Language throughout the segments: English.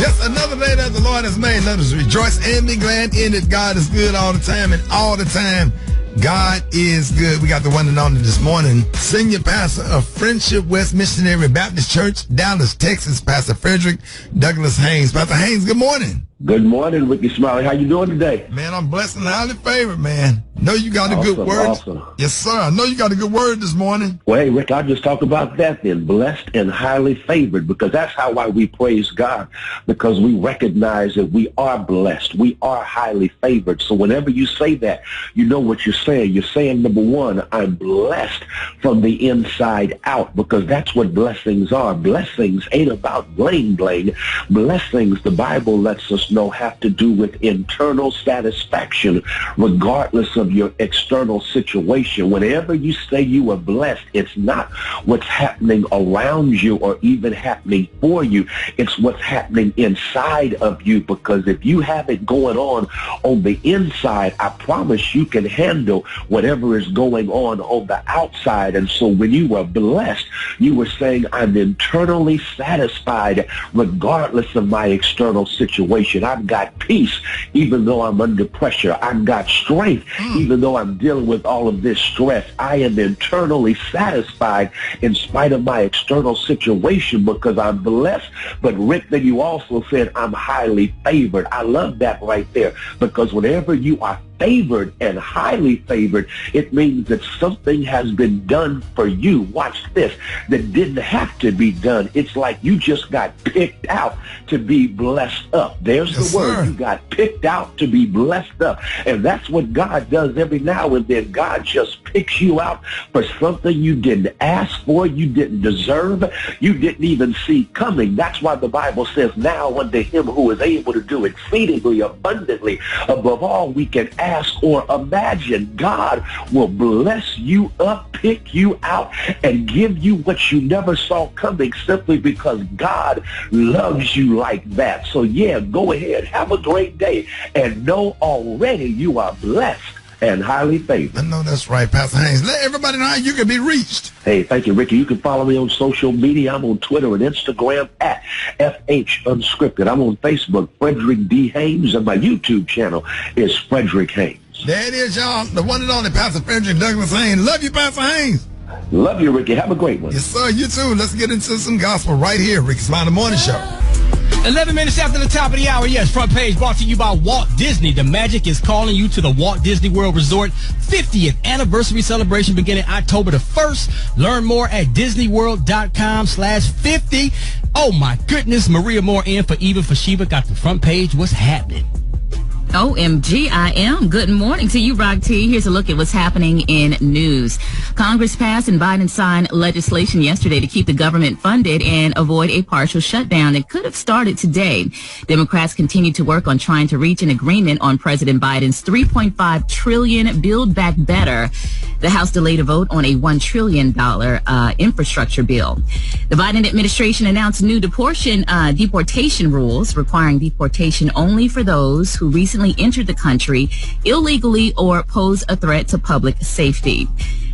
Just another day that the Lord has made. Let us rejoice and be glad in it. God is good all the time, and all the time, God is good. We got the one and only this morning, Senior Pastor of Friendship West Missionary Baptist Church, Dallas, Texas, Pastor Frederick Douglass Haynes. Pastor Haynes, good morning. Good morning, Rickey Smiley. How you doing today? Man, I'm blessed and highly favored, man. Know you got a good word. Awesome. Yes, sir. I know you got a good word this morning. Well, hey, Rick, I'll just talk about that then. Blessed and highly favored, because that's why we praise God, because we recognize that we are blessed. We are highly favored. So whenever you say that, you know what you're saying. You're saying, number one, I'm blessed from the inside out, because that's what blessings are. Blessings ain't about bling bling. Blessings, the Bible lets us know, have to do with internal satisfaction, regardless of your external situation. Whenever you say you are blessed, it's not what's happening around you or even happening for you. It's what's happening inside of you, because if you have it going on the inside, I promise you can handle whatever is going on the outside. And so when you were blessed, you were saying, I'm internally satisfied regardless of my external situation. I've got peace even though I'm under pressure. I've got strength even though I'm dealing with all of this stress. I am internally satisfied in spite of my external situation, because I'm blessed. But Rick, then you also said I'm highly favored. I love that right there, because whenever you are favored and highly favored, it means that something has been done for you. Watch this. That didn't have to be done. It's like you just got picked out to be blessed up. There's the word. You got picked out to be blessed up. And that's what God does every now and then. God just picks you out for something you didn't ask for, you didn't deserve, you didn't even see coming. That's why the Bible says, now unto him who is able to do exceedingly abundantly above all we can ask or imagine. God will bless you up, pick you out, and give you what you never saw coming, simply because God loves you like that. So yeah, go ahead, have a great day, and know already you are blessed and highly favored. I know that's right, Pastor Haynes. Let everybody know how you can be reached. Hey, thank you, Ricky. You can follow me on social media. I'm on Twitter and Instagram at FH Unscripted. I'm on Facebook, Frederick D. Haynes, and my YouTube channel is Frederick Haynes. There it is, y'all. The one and only Pastor Frederick Douglass Haynes. Love you, Pastor Haynes. Love you, Ricky. Have a great one. Yes, sir. You too. Let's get into some gospel right here. Rickey Smiley Morning Show. 11 minutes after the top of the hour, yes, front page brought to you by Walt Disney. The magic is calling you to the Walt Disney World Resort 50th anniversary celebration beginning October the 1st. Learn more at disneyworld.com/50. Oh my goodness, Maria Moore in for Eva for Sheba got the front page. What's happening? OMG, I am. Good morning to you, Rock T. Here's a look at what's happening in news. Congress passed and Biden signed legislation yesterday to keep the government funded and avoid a partial shutdown that could have started today. Democrats continue to work on trying to reach an agreement on President Biden's $3.5 trillion Build Back Better. The House delayed a vote on a $1 trillion infrastructure bill. The Biden administration announced new deportation rules requiring deportation only for those who recently entered the country illegally or pose a threat to public safety.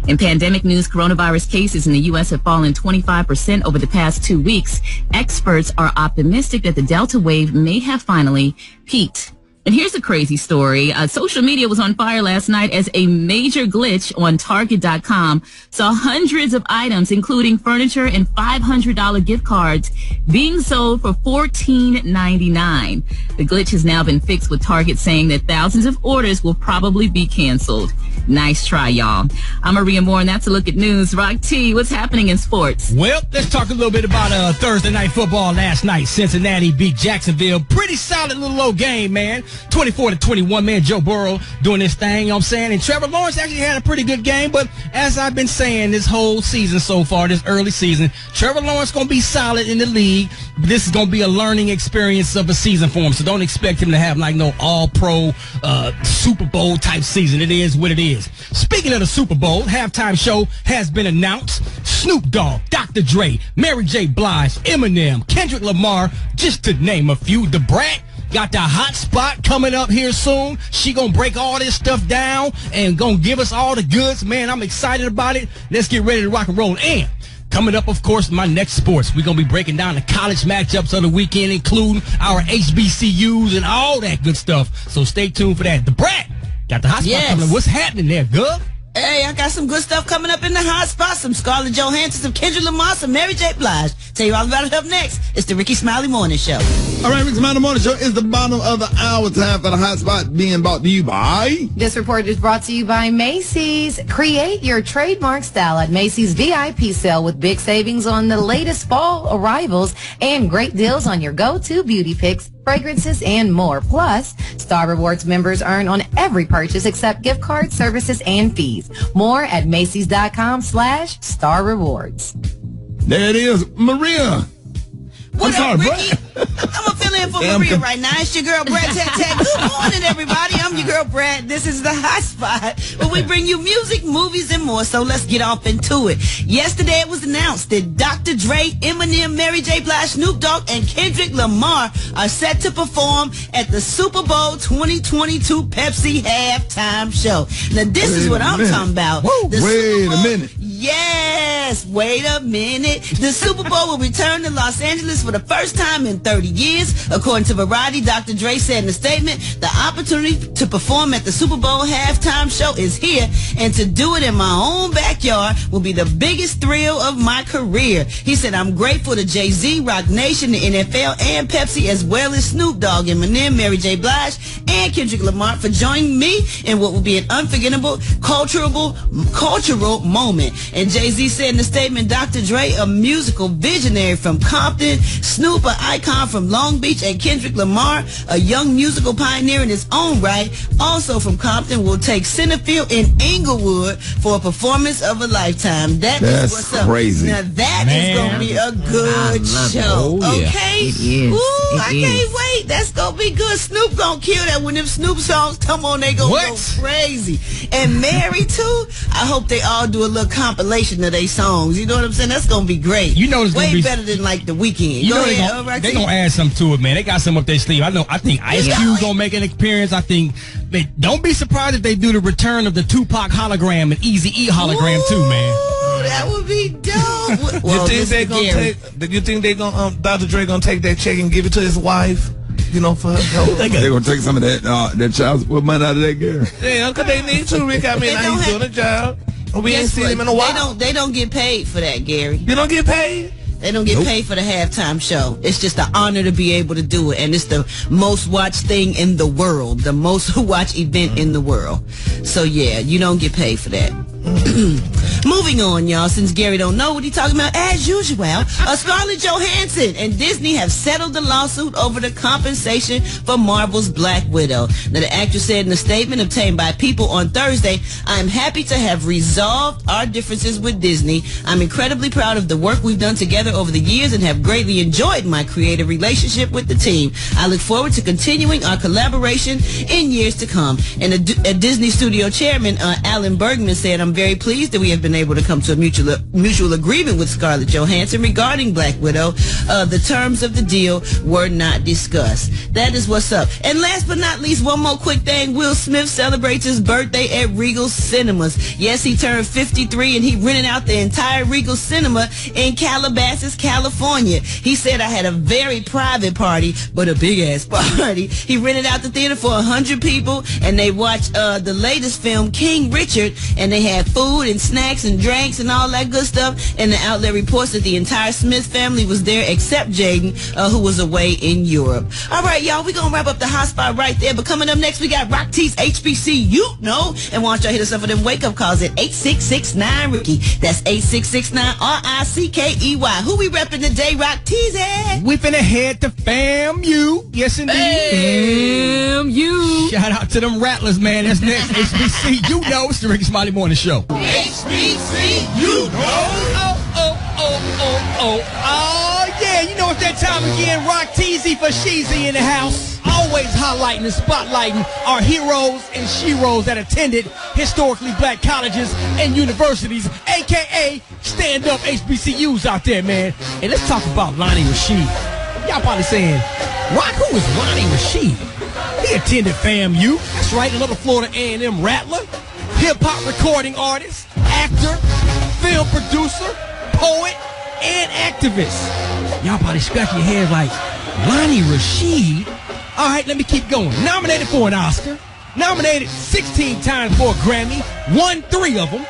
In pandemic news, coronavirus cases in the U.S. have fallen 25% over the past 2 weeks. Experts are optimistic that the Delta wave may have finally peaked. And here's a crazy story. Social media was on fire last night as a major glitch on Target.com saw hundreds of items, including furniture and $500 gift cards, being sold for $14.99. The glitch has now been fixed, with Target saying that thousands of orders will probably be canceled. Nice try, y'all. I'm Maria Moore, and that's a look at news. Rock T, what's happening in sports? Well, let's talk a little bit about Thursday night football last night. Cincinnati beat Jacksonville. Pretty solid little old game, man. 24-21, man. Joe Burrow doing this thing, you know what I'm saying? And Trevor Lawrence actually had a pretty good game, but as I've been saying this whole season so far, this early season, Trevor Lawrence going to be solid in the league. This is going to be a learning experience of a season for him, so don't expect him to have like no all-pro Super Bowl type season. It is what it is. Speaking of the Super Bowl, halftime show has been announced. Snoop Dogg, Dr. Dre, Mary J. Blige, Eminem, Kendrick Lamar, just to name a few. The Brat got the hot spot coming up here soon. She gonna break all this stuff down and gonna give us all the goods. Man, I'm excited about it. Let's get ready to rock and roll. And Coming up, of course, my next sports. We're going to be breaking down the college matchups of the weekend, including our HBCUs and all that good stuff. So stay tuned for that. The Brat got the hot spot coming. What's happening there, Gov? Hey, I got some good stuff coming up in the hot spot. Some Scarlett Johansson, some Kendrick Lamar, some Mary J. Blige. Tell you all about it up next. It's the Rickey Smiley Morning Show. All right, Rickey Smiley Morning Show is the bottom of the hour. Time for the hot spot being brought to you by... This report is brought to you by Macy's. Create your trademark style at Macy's VIP sale with big savings on the latest fall arrivals and great deals on your go-to beauty picks, fragrances, and more. Plus, Star Rewards members earn on every purchase except gift cards, services, and fees. More at Macy's.com/Star Rewards. There it is, Maria. What up, Ricky? I'm going to fill in for Maria right now. It's your girl, Brad Tat. Good morning, everybody. I'm your girl, Brad. This is the hot spot where we bring you music, movies, and more. So let's get off into it. Yesterday, it was announced that Dr. Dre, Eminem, Mary J. Blige, Snoop Dogg, and Kendrick Lamar are set to perform at the Super Bowl 2022 Pepsi halftime show. Now, this is what I'm talking about. Wait a minute. Yes, wait a minute. The Super Bowl will return to Los Angeles for the first time in 30 years. According to Variety, Dr. Dre said in a statement, the opportunity to perform at the Super Bowl halftime show is here, and to do it in my own backyard will be the biggest thrill of my career. He said, I'm grateful to Jay-Z, Rock Nation, the NFL, and Pepsi, as well as Snoop Dogg, Eminem, Mary J. Blige, and Kendrick Lamar for joining me in what will be an unforgettable cultural moment. And Jay-Z said in a statement, Dr. Dre, a musical visionary from Compton, Snoop, an icon from Long Beach, and Kendrick Lamar, a young musical pioneer in his own right, also from Compton, will take center field in Inglewood for a performance of a lifetime. That's what's up. Crazy. Now that is going to be a good show. Okay? It is. Ooh, I can't wait. That's going to be good. Snoop going to kill that. When them Snoop songs come on, they going to go crazy. And Mary, too. I hope they all do a little compilation of their songs. You know what I'm saying? That's going to be great. You know it's going to be better than like The Weeknd. You know they're going to add something to it, man. They got something up their sleeve. I think Ice Cube going to make an appearance. I think don't be surprised if they do the return of the Tupac hologram and Eazy-E hologram too, man. That would be dope. You think they gonna Dr. Dre gonna take that check and give it to his wife? You know, for her help. They're gonna take some of that child support money out of that girl. Yeah, because they need to, Rick. I mean, he's doing a job. We ain't seen him in a while. They don't get paid for that, Gary. You don't get paid? They don't get paid for the halftime show. It's just an honor to be able to do it. And it's the most watched thing in the world. The most watched event in the world. So, yeah, you don't get paid for that. Moving on, y'all, since Gary don't know what he's talking about, as usual, Scarlett Johansson and Disney have settled the lawsuit over the compensation for Marvel's Black Widow. Now, the actress said in a statement obtained by People on Thursday, I'm happy to have resolved our differences with Disney. I'm incredibly proud of the work we've done together over the years and have greatly enjoyed my creative relationship with the team. I look forward to continuing our collaboration in years to come. And a Disney studio chairman, Alan Bergman, said, I'm very pleased that we have been able to come to a mutual agreement with Scarlett Johansson regarding Black Widow. The terms of the deal were not discussed. That is what's up. And last but not least, one more quick thing. Will Smith celebrates his birthday at Regal Cinemas. Yes, he turned 53 and he rented out the entire Regal Cinema in Calabasas, California. He said, I had a very private party, but a big ass party. He rented out the theater for 100 people and they watched the latest film, King Richard, and they had food and snacks and drinks and all that good stuff. And the outlet reports that the entire Smith family was there except Jaden, who was away in Europe. All right, y'all, we're going to wrap up the hot spot right there. But coming up next, we got Rock T's HBCU. And why don't y'all hit us up for them wake-up calls at 8669-RICKEY. That's 8669-RICKEY. Who we repping today, Rock T's at? We finna head to FAMU. Yes, indeed. FAMU. Shout out to them Rattlers, man. That's next. HBCU. It's the Rickey Smiley Morning Show. HBCU. Oh, yeah, you know it's that time again. Rock Teasy for Sheezy in the house. Always highlighting and spotlighting our heroes and sheroes that attended historically black colleges and universities, a.k.a. stand-up HBCUs out there, man. And let's talk about Lonnie Rashid. Y'all probably saying, Rock, who is Lonnie Rashid? He attended FAMU. That's right, another Florida A&M Rattler. Hip-hop recording artist, actor, film producer, poet, and activist. Y'all probably scratching your heads like, Lonnie Rashid? All right, let me keep going. Nominated for an Oscar. Nominated 16 times for a Grammy. Won 3 of them.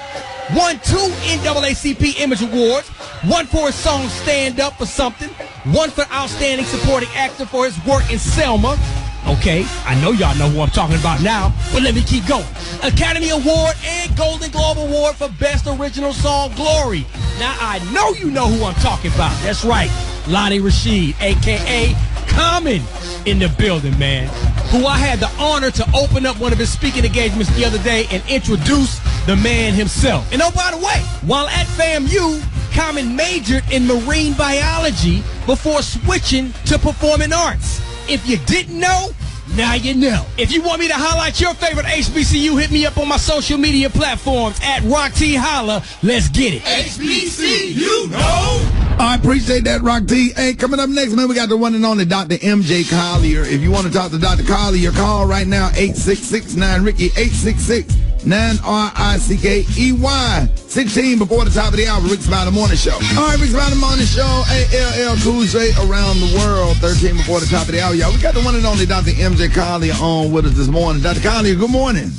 Won 2 NAACP Image Awards. One for his song Stand Up for Something. One for Outstanding Supporting Actor for his work in Selma. Okay, I know y'all know who I'm talking about now, but let me keep going. Academy Award and Golden Globe Award for Best Original Song, Glory. Now, I know you know who I'm talking about. That's right, Lonnie Rashid, a.k.a. Common, in the building, man, who I had the honor to open up one of his speaking engagements the other day and introduce the man himself. And oh, by the way, while at FAMU, Common majored in marine biology before switching to performing arts. If you didn't know, now you know. If you want me to highlight your favorite HBCU, hit me up on my social media platforms at Rock T Holla. Let's get it. HBCU, no. I appreciate that, Rock T. Hey, coming up next, man, we got the one and only Dr. MJ Collier. If you want to talk to Dr. Collier, call right now, 866-9-RICKEY, 866-9-RICKEY. 16 before the top of the hour, Rickey Smiley Morning Show. All right, Rickey Smiley Morning Show, ALL Cool J around the world, 13 before the top of the hour, y'all. We got the one and only Dr. MJ Collier on with us this morning. Dr. Collier, good morning.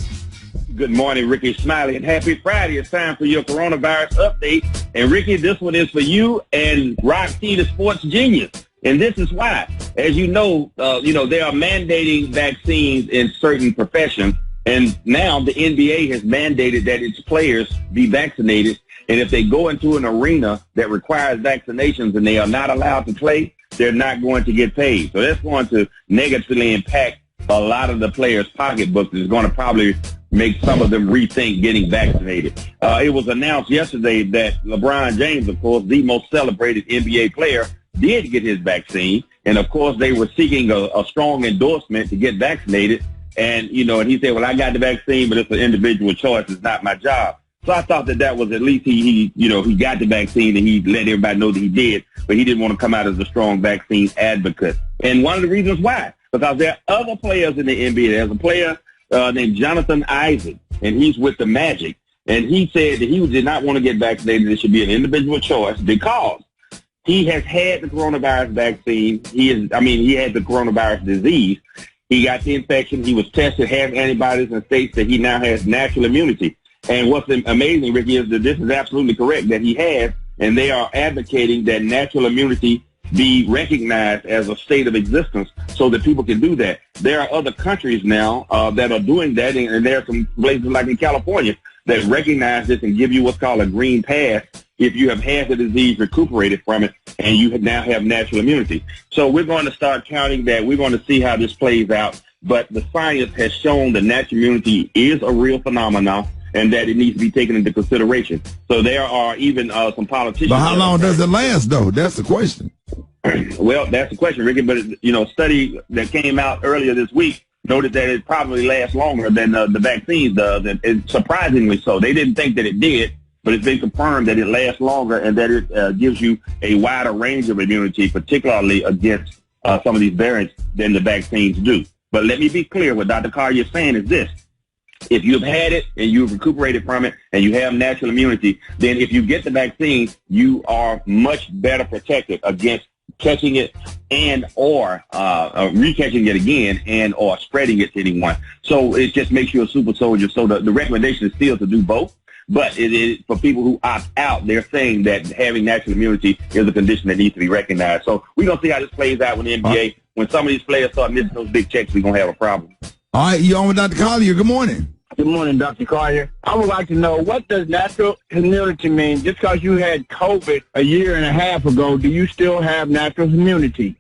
Good morning, Rickey Smiley, and happy Friday. It's time for your coronavirus update. And Rickey, this one is for you and Rock T, the sports genius. And this is why. As you know, they are mandating vaccines in certain professions. And now the NBA has mandated that its players be vaccinated. And if they go into an arena that requires vaccinations and they are not allowed to play, they're not going to get paid. So that's going to negatively impact a lot of the players' pocketbooks. It's going to probably make some of them rethink getting vaccinated. It was announced yesterday that LeBron James, of course, the most celebrated NBA player, did get his vaccine. And, of course, they were seeking a strong endorsement to get vaccinated. And, and he said, well, I got the vaccine, but it's an individual choice. It's not my job. So I thought that was at least he got the vaccine and he let everybody know that he did, but he didn't want to come out as a strong vaccine advocate. And one of the reasons why, because there are other players in the NBA. There's a player named Jonathan Isaac, and he's with the Magic. And he said that he did not want to get vaccinated. It should be an individual choice because he has had the coronavirus vaccine. He had the coronavirus disease. He got the infection. He was tested, has antibodies, and states that he now has natural immunity. And what's amazing, Rickey, is that this is absolutely correct that he has, and they are advocating that natural immunity be recognized as a state of existence so that people can do that. There are other countries now that are doing that, and there are some places like in California that recognize this and give you what's called a green pass if you have had the disease, recuperated from it, and you now have natural immunity. So we're going to start counting that. We're going to see how this plays out. But the science has shown that natural immunity is a real phenomenon and that it needs to be taken into consideration. So there are even some politicians. But how long does it last, though? That's the question. Well, that's the question, Rickey. But, a study that came out earlier this week noted that it probably lasts longer than the vaccines does, and surprisingly so. They didn't think that it did, but it's been confirmed that it lasts longer and that it gives you a wider range of immunity, particularly against some of these variants than the vaccines do. But let me be clear. What Dr. Collier is saying is this. If you've had it and you've recuperated from it and you have natural immunity, then if you get the vaccine, you are much better protected against catching it and or recatching it again and or spreading it to anyone. So it just makes you a super soldier. So the recommendation is still to do both. But it is for people who opt out, they're saying that having natural immunity is a condition that needs to be recognized. So we're going to see how this plays out with the NBA. When some of these players start missing those big checks, we're going to have a problem. All right, you on with Dr. Collier. Good morning. Good morning, Dr. Collier. I would like to know, what does natural immunity mean? Just because you had COVID a year and a half ago, do you still have natural immunity?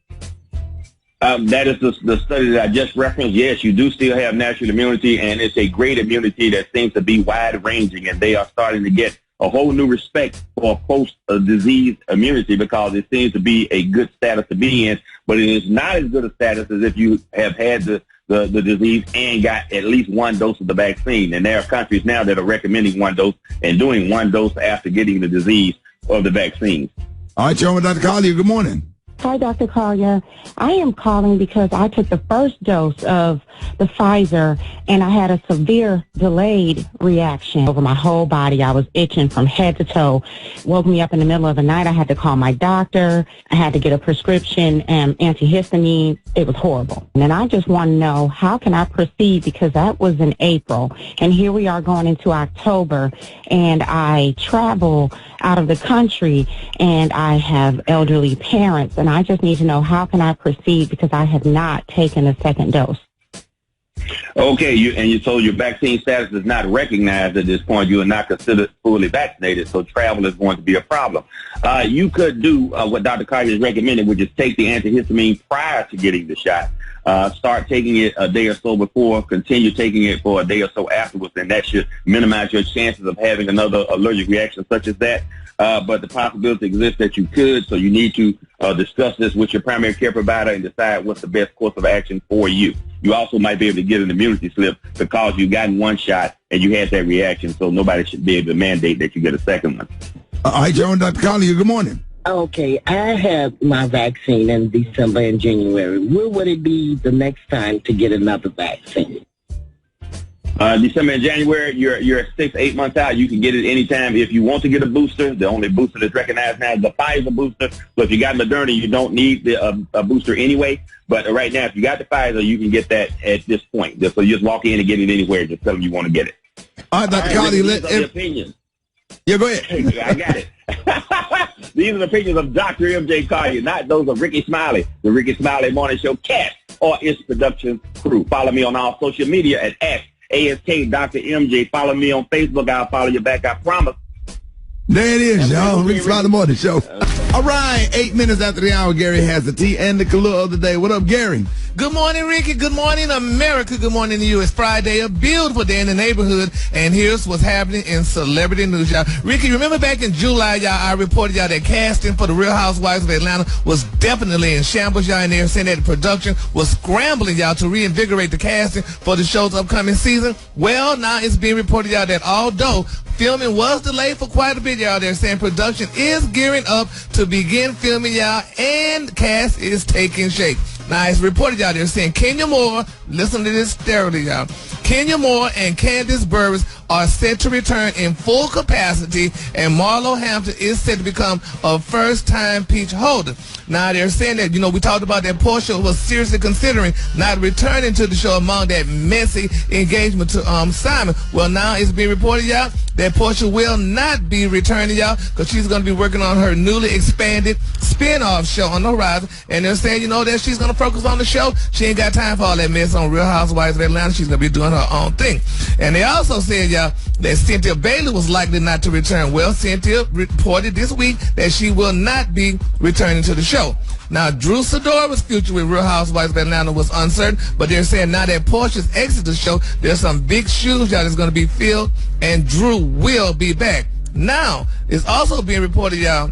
That is the study that I just referenced. Yes, you do still have natural immunity, and it's a great immunity that seems to be wide-ranging, and they are starting to get a whole new respect for post-disease immunity because it seems to be a good status to be in, but it is not as good a status as if you have had the disease and got at least one dose of the vaccine. And there are countries now that are recommending one dose and doing one dose after getting the disease or the vaccines. All right, you're on with Dr. Collier. Good morning. Hi, Dr. Collier. I am calling because I took the first dose of the Pfizer, and I had a severe delayed reaction over my whole body. I was itching from head to toe. Woke me up in the middle of the night. I had to call my doctor. I had to get a prescription and antihistamine. It was horrible. And I just want to know, how can I proceed? Because that was in April, and here we are going into October, and I travel out of the country, and I have elderly parents, and I just need to know, how can I proceed, because I have not taken a second dose. Okay, so your vaccine status is not recognized at this point. You are not considered fully vaccinated, so travel is going to be a problem. You could do what Dr. Collier is recommending, which is take the antihistamine prior to getting the shot. Start taking it a day or so before, continue taking it for a day or so afterwards, and that should minimize your chances of having another allergic reaction such as that. But the possibility exists that you could, so you need to discuss this with your primary care provider and decide what's the best course of action for you. You also might be able to get an immunity slip because you've gotten one shot and you had that reaction, so nobody should be able to mandate that you get a second one. All right, Joan, Dr. Collier, good morning. Okay, I have my vaccine in December and January. Where would it be the next time to get another vaccine? December and January, you're 6-8 months out. You can get it anytime. If you want to get a booster, the only booster that's recognized now is the Pfizer booster. So if you got Moderna, you don't need a booster anyway. But right now, if you got the Pfizer, you can get that at this point. So you just walk in and get it anywhere. Just tell them you want to get it. All right, Dr. Collier, opinions. Yeah, go ahead. I got it. These are the opinions of Dr. M.J. Collier, not those of Rickey Smiley, the Rickey Smiley Morning Show cast, or its production crew. Follow me on all social media at ASK Dr. MJ. Follow me on Facebook. I'll follow you back, I promise. There it is, y'all. Rickey Smiley Morning Show. All right, 8 minutes after the hour, Gary has the tea and the color of the day. What up, Gary? Good morning, Ricky. Good morning, America. Good morning to you. It's Friday, a beautiful day in the neighborhood, and here's what's happening in celebrity news, y'all. Ricky, remember back in July, y'all, I reported y'all that casting for the Real Housewives of Atlanta was definitely in shambles, y'all, and they were saying that the production was scrambling, y'all, to reinvigorate the casting for the show's upcoming season. Well, now it's being reported, y'all, that although filming was delayed for quite a bit, y'all, they're saying production is gearing up to begin filming, y'all, and cast is taking shape. Now, it's reported, y'all, they're saying Kenya Moore, listen to this thoroughly, y'all. Kenya Moore and Candace Burris are set to return in full capacity, and Marlo Hampton is set to become a first-time peach holder. Now, they're saying that, you know, we talked about that Portia was seriously considering not returning to the show among that messy engagement to Simon. Well, now it's being reported, y'all, that Portia will not be returning, y'all, because she's going to be working on her newly expanded spin-off show on the horizon. And they're saying, you know, that she's going to focus on the show. She ain't got time for all that mess on Real Housewives of Atlanta. She's going to be doing her own thing. And they also said, y'all, that Cynthia Bailey was likely not to return. Well, Cynthia reported this week that she will not be returning to the show. Now, Drew Sidora's future with Real Housewives of Atlanta was uncertain, but they're saying now that Portia's exit the show, there's some big shoes, y'all, that's going to be filled, and Drew will be back. Now, it's also being reported, y'all,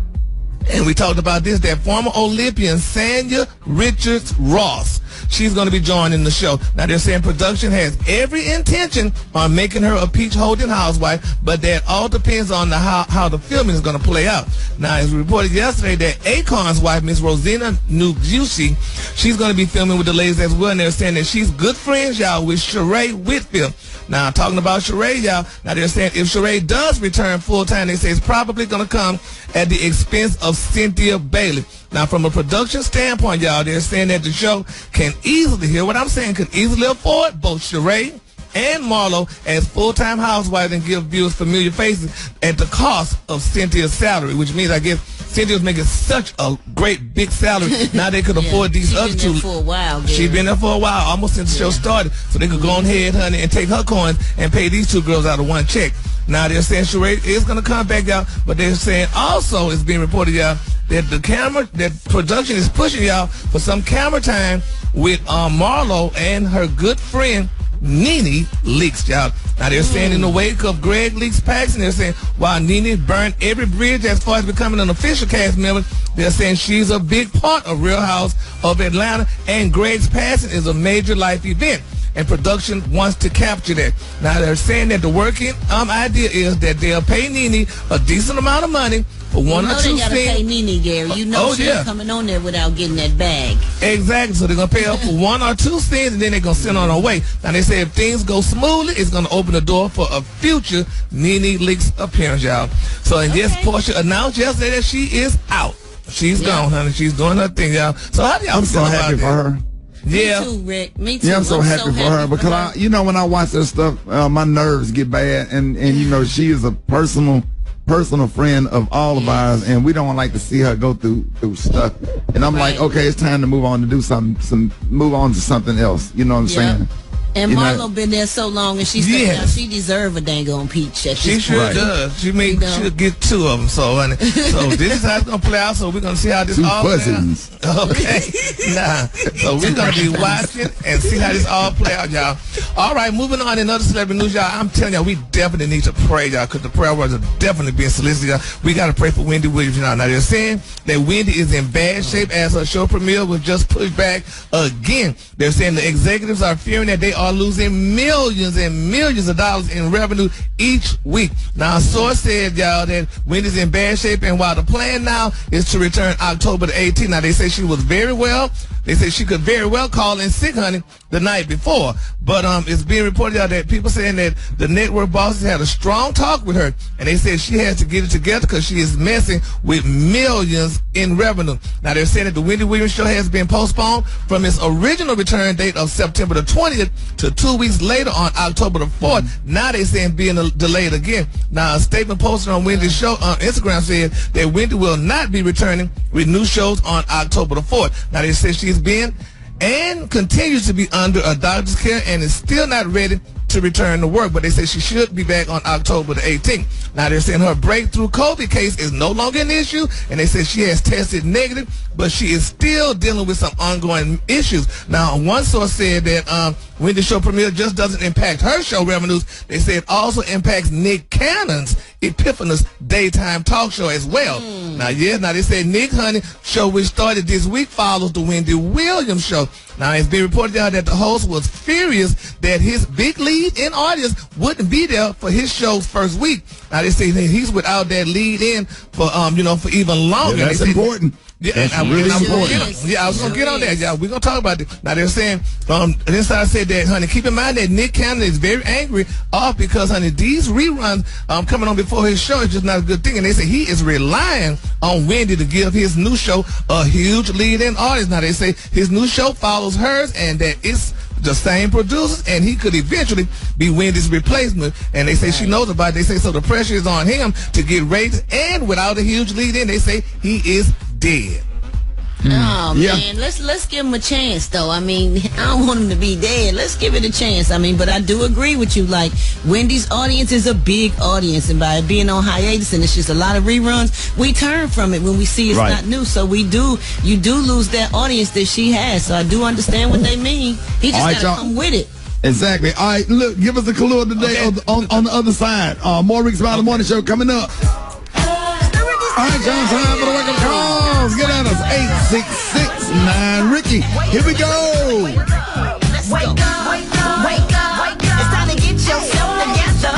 and we talked about this, that former Olympian Sanya Richards-Ross, she's going to be joining the show. Now, they're saying production has every intention on making her a peach-holding housewife, but that all depends on how the filming is going to play out. Now, as reported yesterday, that Akon's wife, Miss Rosina Nugusi, she's going to be filming with the ladies as well, and they're saying that she's good friends, y'all, with Sheree Whitfield. Now, talking about Sheree, y'all, now they're saying if Sheree does return full-time, they say it's probably going to come at the expense of Cynthia Bailey. Now, from a production standpoint, y'all, they're saying that the show can easily, hear what I'm saying, can easily afford both Sheree and Marlo as full-time housewives and give viewers familiar faces at the cost of Cynthia's salary, which means, I guess, Cynthia's making such a great big salary. Now they could afford these other two. She's been there for a while. She's been there for a while, almost since the show started. So they could go on ahead, honey, and take her coins and pay these two girls out of one check. Now they're saying Sheree is going to come back, y'all, but they're saying also it's being reported, y'all, that production is pushing, y'all, for some camera time with Marlo and her good friend Nene Leakes, y'all. Now they're saying in the wake of Greg Leakes passing, they're saying while Nene burned every bridge as far as becoming an official cast member, they're saying she's a big part of Real House of Atlanta, and Greg's passing is a major life event, and production wants to capture that. Now they're saying that the working idea is that they'll pay Nene a decent amount of money for one or two they gotta pay cents. Nene, Gary. You know she's coming on there without getting that bag. Exactly. So they're gonna pay her for 1 or 2 cents, and then they're gonna send on her way. Now they say if things go smoothly, it's gonna open the door for a future Nene Leakes appearance, y'all. So and yes, Portia announced yesterday that she is out. She's gone, honey. She's doing her thing, y'all. So how do y'all I'm so happy for her. Yeah. Me too, Rick. Me too. Yeah, I'm so happy for her because when I watch that stuff, my nerves get bad, and she is a personal friend of all of ours, and we don't like to see her go through stuff. And I'm like, okay, it's time to move on to do move on to something else. You know what I'm saying? And Marlo been there so long, and she deserve a dang on peach. She sure does. She'll get 2 of them. So, honey, this is how it's gonna play out. So we're gonna see how this all plays out. Okay, so we're gonna be watching and see how this all play out, y'all. All right, moving on in other celebrity news, y'all. I'm telling y'all, we definitely need to pray, y'all, because the prayer words are definitely being solicited, y'all. We gotta pray for Wendy Williams, y'all. Now they're saying that Wendy is in bad shape as her show premiere was just pushed back again. They're saying the executives are fearing that they are losing millions and millions of dollars in revenue each week. Now, a source said, y'all, that Wendy's in bad shape, and while the plan now is to return October the 18th. Now, they say she was very well. They say she could very well call in sick, honey, the night before. But it's being reported out that people saying that the network bosses had a strong talk with her, and they said she has to get it together because she is messing with millions in revenue. Now, they're saying that the Wendy Williams show has been postponed from its original return date of September the 20th to 2 weeks later on October the 4th. Now they're saying being delayed again. Now, a statement posted on Wendy's show on Instagram said that Wendy will not be returning with new shows on October the 4th. Now, they say she's been and continues to be under a doctor's care and is still not ready to return to work, but they say she should be back on October the 18th. Now they're saying her breakthrough COVID case is no longer an issue, and they say she has tested negative, but she is still dealing with some ongoing issues. Now, one source said that when the show premiere just doesn't impact her show revenues, they say it also impacts Nick Cannon's Epiphanous daytime talk show as well. Now they say Nick, honey, show which started this week follows the Wendy Williams show. Now, it's been reported out that the host was furious that his big lead in audience wouldn't be there for his show's first week. Now, they say that he's without that lead in for for even longer. Yeah, that's important. Yeah, that's really important. I was going to get on that, y'all. We're going to talk about it. Now, they're saying, Inside said that, honey, keep in mind that Nick Cannon is very angry because, honey, these reruns coming on before his show is just not a good thing. And they say he is relying on Wendy to give his new show a huge lead in audience. Now, they say his new show follows hers and that it's the same producers, and he could eventually be Wendy's replacement. And they say she knows about it. They say so the pressure is on him to get ratings, and without a huge lead in, they say he is dead. Oh man, let's give him a chance though. I mean, I don't want him to be dead. Let's give it a chance. I mean, but I do agree with you. Like, Wendy's audience is a big audience, and by it being on hiatus and it's just a lot of reruns, we turn from it when we see it's not new. So you do lose that audience that she has. So I do understand what they mean. He just gotta come with it. Exactly. All right, look, give us a clue today on the other side. More Rickey Smiley Morning Show coming up. All right, John, time for the wake-up calls. Get at us, 866-9 Ricky. Here we go. Wake up, wake up, wake up. It's time to get yourself together.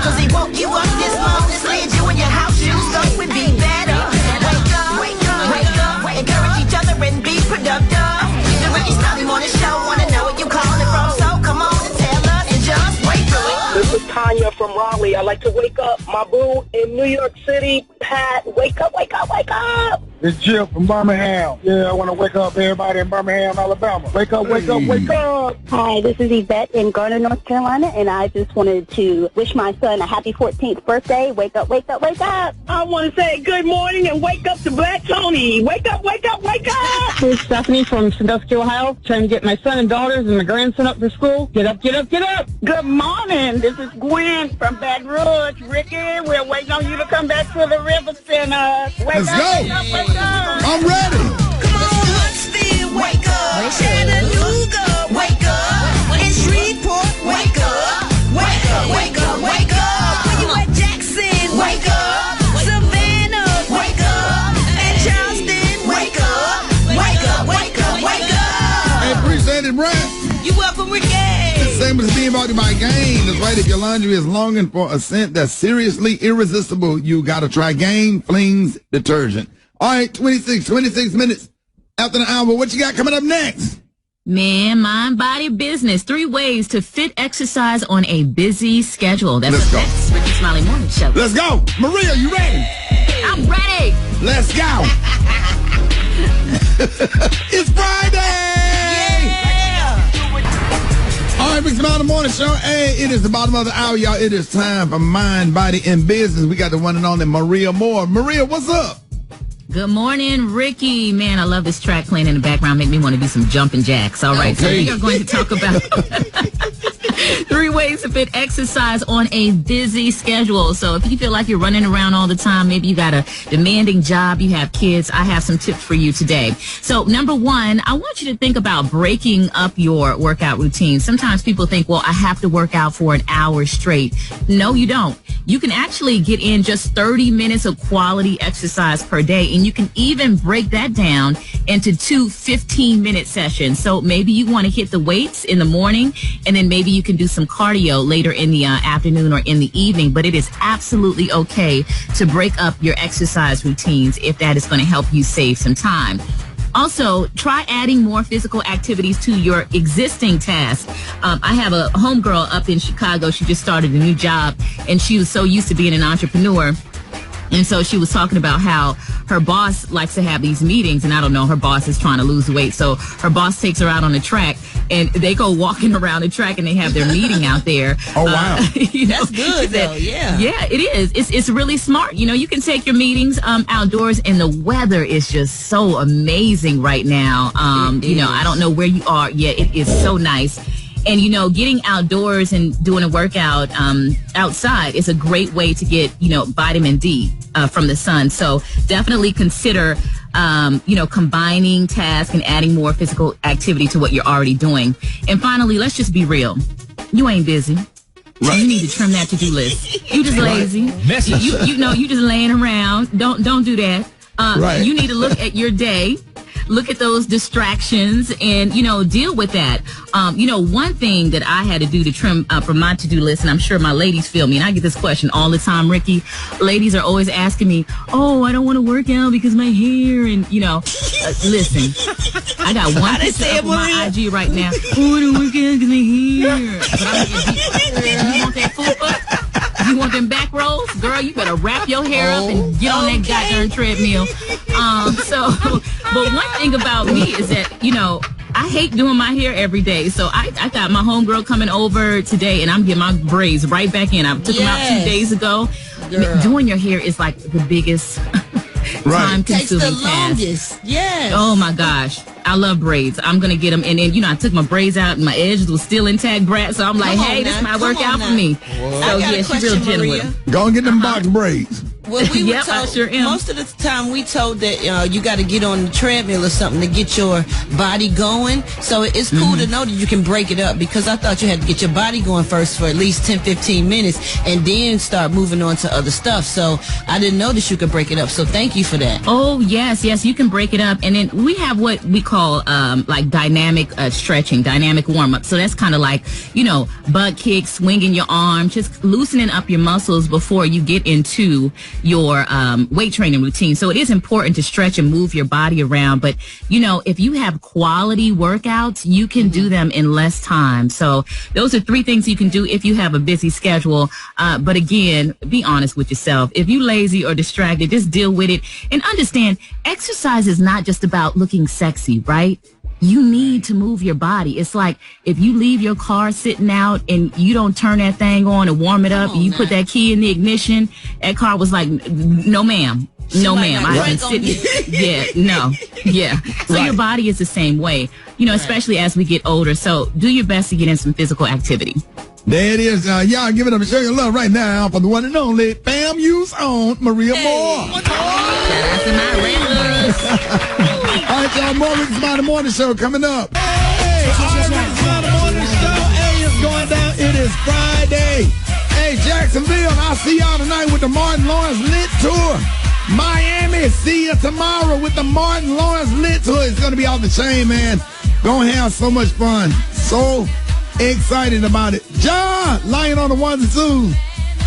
Cause he woke you up this morning, slid you in your house shoes, so it would be better. Wake up, wake up, wake up. Encourage each other and be productive. The Rickey Smiley Morning Show, wanna know what you calling from, so come on and tell us and just wake up. This is Tanya from Raleigh. I like to wake up my boo in New York City. Pat, wake up, wake up, wake up. It's Jill from Birmingham. Yeah, I want to wake up everybody in Birmingham, Alabama. Wake up, wake up, wake up. Hi, this is Yvette in Garner, North Carolina, and I just wanted to wish my son a happy 14th birthday. Wake up, wake up, wake up. I want to say good morning and wake up to Black Tony. Wake up, wake up, wake up. This is Stephanie from Sandusky, Ohio, trying to get my son and daughters and my grandson up for school. Get up, get up, get up. Good morning. This is Gwen from Baton Rouge. Ricky, we're waiting on you to come back to the River Center. Let's go. I'm ready. Come on, Huntsville, wake up. Chattanooga, wake up. In Shreveport, wake up. Wake up, wake up, wake up. When you at Jackson, wake up. Savannah, wake up. And Charleston, wake up. Wake up, wake up, wake up. Hey, appreciate it, Brad. You welcome, Ricky. This segment is being brought to you by Gain. That's right. If your laundry is longing for a scent that's seriously irresistible, you got to try Gain Flings Detergent. All right, 26 minutes after the hour. What you got coming up next? Man, mind, body, business. 3 ways to fit exercise on a busy schedule. That's Let's go. Next. Rickey Smiley Morning Show. Let's go. Maria, you ready? I'm ready. Let's go. It's Friday. All right, Rickey Smiley Morning Show. Hey, it is the bottom of the hour, y'all. It is time for Mind, Body, and Business. We got the one and only Maria Moore. Maria, what's up? Good morning, Ricky. Man, I love this track playing in the background. Make me want to do some jumping jacks. All right, so we are going to talk about 3 ways to fit exercise on a busy schedule. So if you feel like you're running around all the time, maybe you got a demanding job, you have kids, I have some tips for you today. So number 1, I want you to think about breaking up your workout routine. Sometimes people think, well, I have to work out for an hour straight. No, you don't. You can actually get in just 30 minutes of quality exercise per day, and you can even break that down into 2 15-minute sessions. So maybe you want to hit the weights in the morning, and then maybe you can do some cardio later in the afternoon or in the evening. But it is absolutely okay to break up your exercise routines if that is going to help you save some time. Also, try adding more physical activities to your existing tasks. I have a homegirl up in Chicago. She just started a new job, and she was so used to being an entrepreneur. And so she was talking about how her boss likes to have these meetings, and I don't know, her boss is trying to lose weight. So her boss takes her out on the track, and they go walking around the track, and they have their meeting out there. Oh, wow. That's good, though, yeah. Yeah, it is. It's really smart. You know, you can take your meetings outdoors, and the weather is just so amazing right now. You know, I don't know where you are. Yeah, it is so nice. And, you know, getting outdoors and doing a workout outside is a great way to get, you know, vitamin D from the sun. So definitely consider, you know, combining tasks and adding more physical activity to what you're already doing. And finally, let's just be real. You ain't busy. Right. You need to trim that to-do list. You just lazy. You know, you just laying around. Don't do that. Right. You need to look at your day. Look at those distractions and, you know, deal with that. You know, one thing that I had to do to trim from my to-do list, and I'm sure my ladies feel me, and I get this question all the time, Ricky. Ladies are always asking me, oh, I don't want to work out because my hair, and, you know, listen, I got one picture up on my IG right now. Oh, I don't work out because my hair. But I'm you want that fupa? You want them back rolls? Girl, you better wrap your hair up and get on that goddamn treadmill. But one thing about me is that, you know, I hate doing my hair every day. So I got my homegirl coming over today, and I'm getting my braids right back in. I took them out 2 days ago. Girl. Doing your hair is like the biggest time-consuming task. Longest. Yes. Oh, my gosh. I love braids. I'm going to get them. And then, you know, I took my braids out, and my edges was still intact, Brad. So I'm like, hey, this might work out for me. Whoa. So, yeah, she's real genuine. Go and get them box braids. Well, we were Yep, I told, sure am. most of the time we told that you got to get on the treadmill or something to get your body going. So it's cool to know that you can break it up, because I thought you had to get your body going first for at least 10, 15 minutes and then start moving on to other stuff. So I didn't know that you could break it up. So thank you for that. Oh, yes, you can break it up. And then we have what we call like dynamic stretching, dynamic warm-up. So that's kind of like, you know, butt kicks, swinging your arms, just loosening up your muscles before you get into your weight training routine. So it is important to stretch and move your body around. But, you know, if you have quality workouts, you can do them in less time. So those are 3 things you can do if you have a busy schedule. But again, be honest with yourself. If you lazy or distracted, just deal with it and understand exercise is not just about looking sexy, right? You need to move your body. It's like if you leave your car sitting out and you don't turn that thing on and warm it up and you put that key in the ignition, that car was like, no ma'am. No ma'am. I've been sitting. Yeah, no. Yeah. So your body is the same way, you know, especially as we get older. So do your best to get in some physical activity. There it is. Y'all give it up and show your love right now for the one and only FAMU's own Maria Moore. Shout out to my regulars. All right, y'all, more Rickey Smiley Morning Show coming up. Hey, Rickey Smiley Morning Show. Hey, it's going down. It is Friday. Hey, Jacksonville, I'll see y'all tonight with the Martin Lawrence Lit Tour. Miami, see you tomorrow with the Martin Lawrence Lit Tour. It's going to be off the chain, man. Gonna have so much fun. So excited about it. Lion on the ones and twos.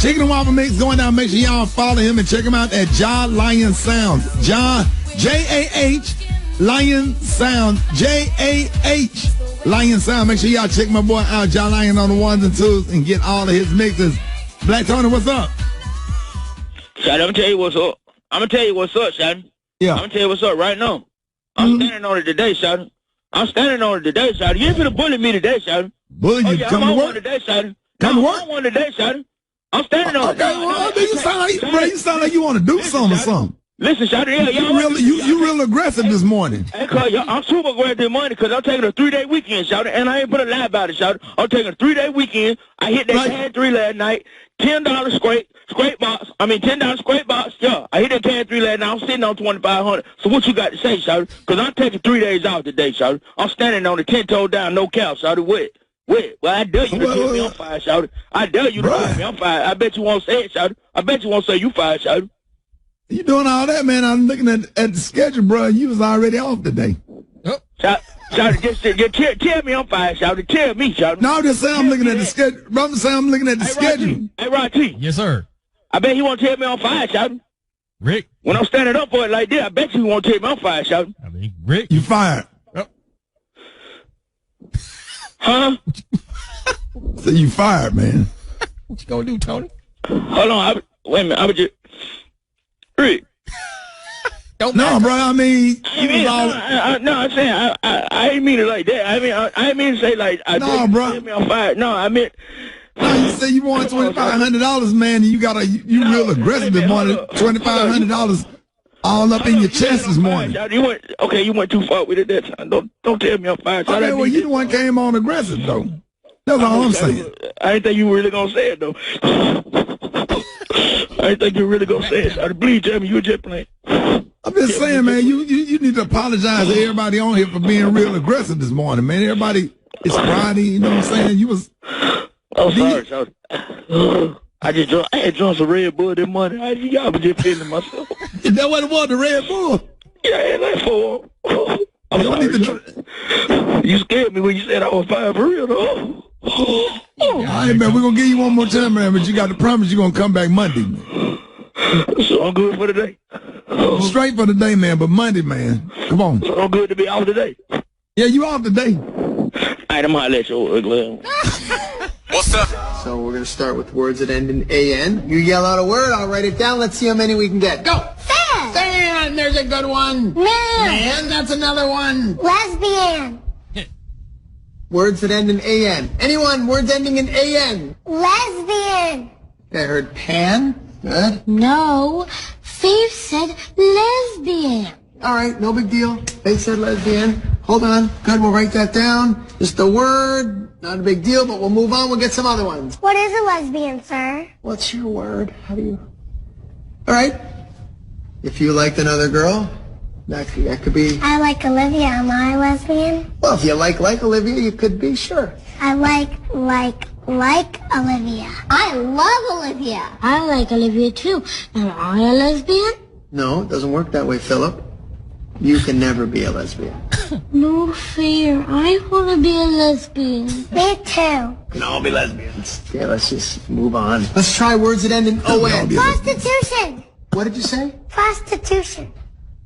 Chicken and waffle mix going down. Make sure y'all follow him and check him out at Lion Sounds. J-A-H, Lion Sound. J-A-H, Lion Sound. Make sure y'all check my boy out, Lion on the ones and twos, and get all of his mixes. Black Tony, what's up? Shot, I'm gonna tell you what's up. Shot. Yeah. I'm gonna tell you what's up right now. I'm standing on it today, Shot. I'm standing on it today, Shot. You ain't finna bully me today, Shot. Bully you? Come to work today, Shot. Come to work? I'm on one today, Shot. I'm standing on it. Okay, well, you sound like you want to do something or something. Listen, Shot, you real aggressive this morning. Hey, I'm super aggressive this morning because I'm taking a 3-day weekend, Shot, and I ain't put a lie about it, Shot. I'm taking a 3-day weekend. I hit that can 3 last night. $10 scrape box. $10 scrape box. Yeah, I hit that can 3 last night. I'm sitting on 2,500. So what you got to say, Shot? Because I'm taking 3 days out today, Shot. I'm standing on the 10 toe down, no cow, Shot. Wet. Well, I dare you to tell me I'm fired, Shot. I dare you to tell me I'm fired. I bet you won't say it, Shot. I bet you won't say you fired, Shot. You doing all that, man? I'm looking at the schedule, bro. You was already off today. Shot, just tell me I'm fired, Shot. Tell me, Shot. No, I'm just saying I'm looking at the schedule. I'm saying I'm looking at the schedule. Hey, Rod T. Yes, sir. I bet he won't tell me I'm fired, Shot. Rick. When I'm standing up for it like that, I bet you won't tell me I'm fired, Shot. Rick. You fired. Huh? So you fired, man. What you gonna do, Tony? Hold on. Wait a minute. I was just... Rick. No, bro. I'm saying I ain't mean it like that. I ain't mean to say like no, bro. I'm fired. No, I meant. No, you say you want $2,500, man, and you real aggressive this morning. $2,500 all up in your chest this morning. You went too far with it that time. Don't tell me I'm fired. Okay, well, you the one came on aggressive though. That's all I'm saying. I didn't think you were really gonna say it though. I didn't think you were really gonna say it. Please tell me you were just playing. I'm just saying, man, you need to apologize to everybody on here for being real aggressive this morning, man. Everybody, it's Friday, you know what I'm saying? You was... Oh, sorry. I had drunk some Red Bull this morning. I was just feeling myself. Is that what it was, the Red Bull? Yeah, I had like 4. You scared me when you said I was fired for real, though. All right, man, we're going to give you one more time, man, but you got to promise you're going to come back Monday. So I'm good for the day. Straight for the day, man, but Monday, man. Come on. So I'm good to be off today. Yeah, you off today. All right, I'm going to let you ugly. What's up? So we're going to start with words that end in A-N. You yell out a word, I'll write it down. Let's see how many we can get. Go! Fan! Fan! There's a good one. Man, that's another one. Lesbian. Words that end in A-N. Anyone, words ending in A-N. Lesbian. I heard pan. Good. No, Faith said lesbian. All right, no big deal. Faith said lesbian. Hold on. Good, we'll write that down. Just a word. Not a big deal, but we'll move on. We'll get some other ones. What is a lesbian, sir? What's your word? How do you... All right. If you liked another girl, that could be... I like Olivia. Am I a lesbian? Well, if you like Olivia, you could be, sure. I like Olivia. I love Olivia. I like Olivia too. Am I a lesbian? No, it doesn't work that way, Philip. You can never be a lesbian. No fair. I want to be a lesbian. Me too. We can all be lesbians. Yeah, let's just move on. Let's try words that end in O-N. Prostitution. What did you say? Prostitution.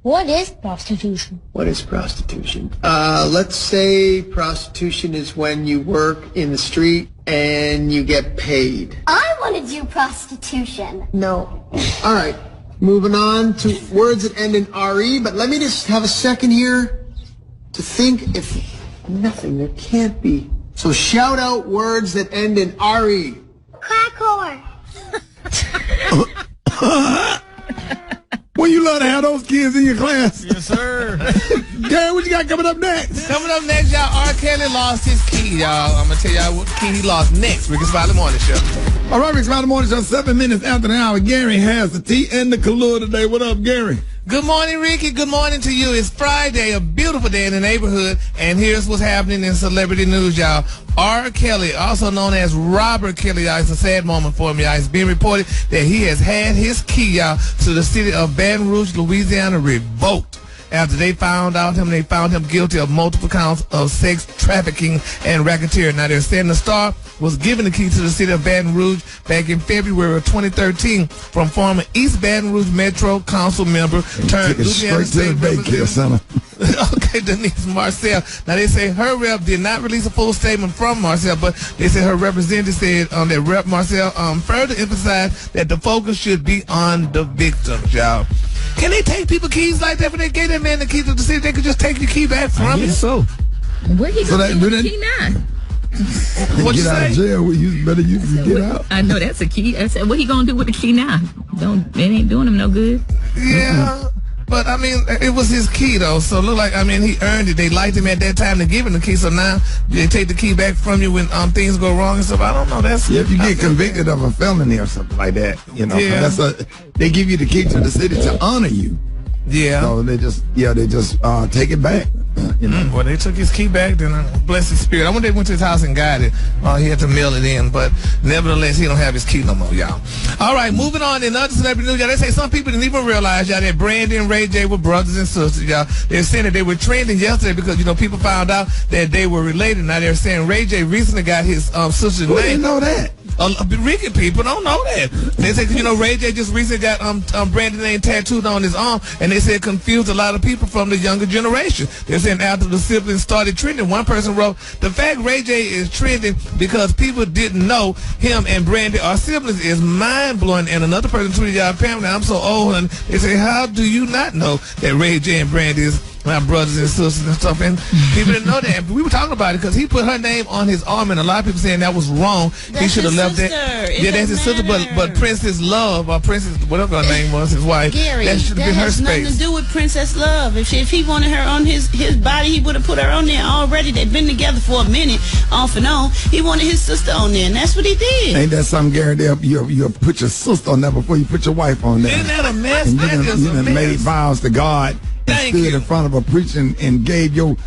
What is prostitution? What is prostitution? Let's say prostitution is when you work in the street and you get paid. I want to do prostitution. No. All right. Moving on to words that end in R-E, but let me just have a second here to think if nothing, there can't be. So shout out words that end in R-E. Crack whore. Well, you love to have those kids in your class. Yes, sir. Gary, what you got coming up next? Coming up next, y'all, R. Kelly lost his key, y'all. I'm going to tell y'all what key he lost next. Rickey Smiley Morning Show. All right, Rickey Smiley Morning Show, 7 minutes after the hour. Gary has the tea and the Kahlua today. What up, Gary? Good morning, Ricky. Good morning to you. It's Friday, a beautiful day in the neighborhood, and here's what's happening in celebrity news, y'all. R. Kelly, also known as Robert Kelly, y'all. It's a sad moment for him, y'all. It's being reported that he has had his key, y'all, to the city of Baton Rouge, Louisiana, revoked. after they found him guilty of multiple counts of sex trafficking and racketeering. Now, they're saying the star was given the key to the city of Baton Rouge back in February of 2013 from former East Baton Rouge Metro Council member turned Louisiana State Representative. Okay, Denise Marcel. Now, they say her rep did not release a full statement from Marcel, but they said her representative said that Rep Marcel further emphasized that the focus should be on the victims, y'all. Can they take people keys like that when they gave that man the key to the city? They could just take the key back from him. So where he going to do the key now? What you get out say? of jail, you better get out. I know that's a key. I said, what he gonna do with the key now? It ain't doing him no good. Yeah. But, I mean, it was his key, though. So, look like, I mean, he earned it. They liked him at that time to give him the key. So now they take the key back from you when things go wrong and stuff. I don't know. That's if you get convicted of a felony or something like that, Yeah. They give you the key to the city to honor you. Yeah. So they just take it back. Well, they took his key back, then bless his spirit. I wonder if they went to his house and got it. He had to mail it in, but nevertheless, he don't have his key no more, y'all. All right, moving on in other celebrity news, y'all. They say some people didn't even realize, y'all, that Brandy and Ray J were brothers and sisters, y'all. They're saying that they were trending yesterday because, people found out that they were related. Now they're saying Ray J recently got his sister's name. Didn't know that. Ricky people don't know that. They say, Ray J just recently got Brandy's name tattooed on his arm, and they said confused a lot of people from the younger generation. They're saying after the siblings started trending, one person wrote, the fact Ray J is trending because people didn't know him and Brandy are siblings is mind-blowing. And another person tweeted, y'all, apparently I'm so old, and they say, how do you not know that Ray J and Brandy is my brothers and sisters and stuff? And people didn't know that. But we were talking about it because he put her name on his arm, and a lot of people saying that was wrong. He should have left that. Yeah, that's his sister, but Princess Love, or Princess, whatever her name was, his wife, Gary, that should have been her has nothing space. to do with Princess Love. If he wanted her on his body, he would have put her on there already. They've been together for a minute, off and on. He wanted his sister on there, and that's what he did. Ain't that something, Gary? You put your sister on there before you put your wife on there. Isn't that a mess? And you done made vows to God and stood in front of a preacher and gave your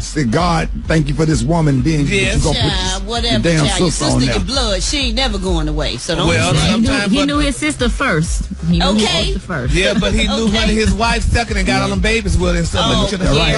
said, God, thank you for this woman. Then you go put your damn your sister on sister, there. your blood, she ain't never going away. So don't. He knew his sister first. He knew his sister first. Yeah, but he knew his wife second and got all them babies with and stuff. But he should have Right.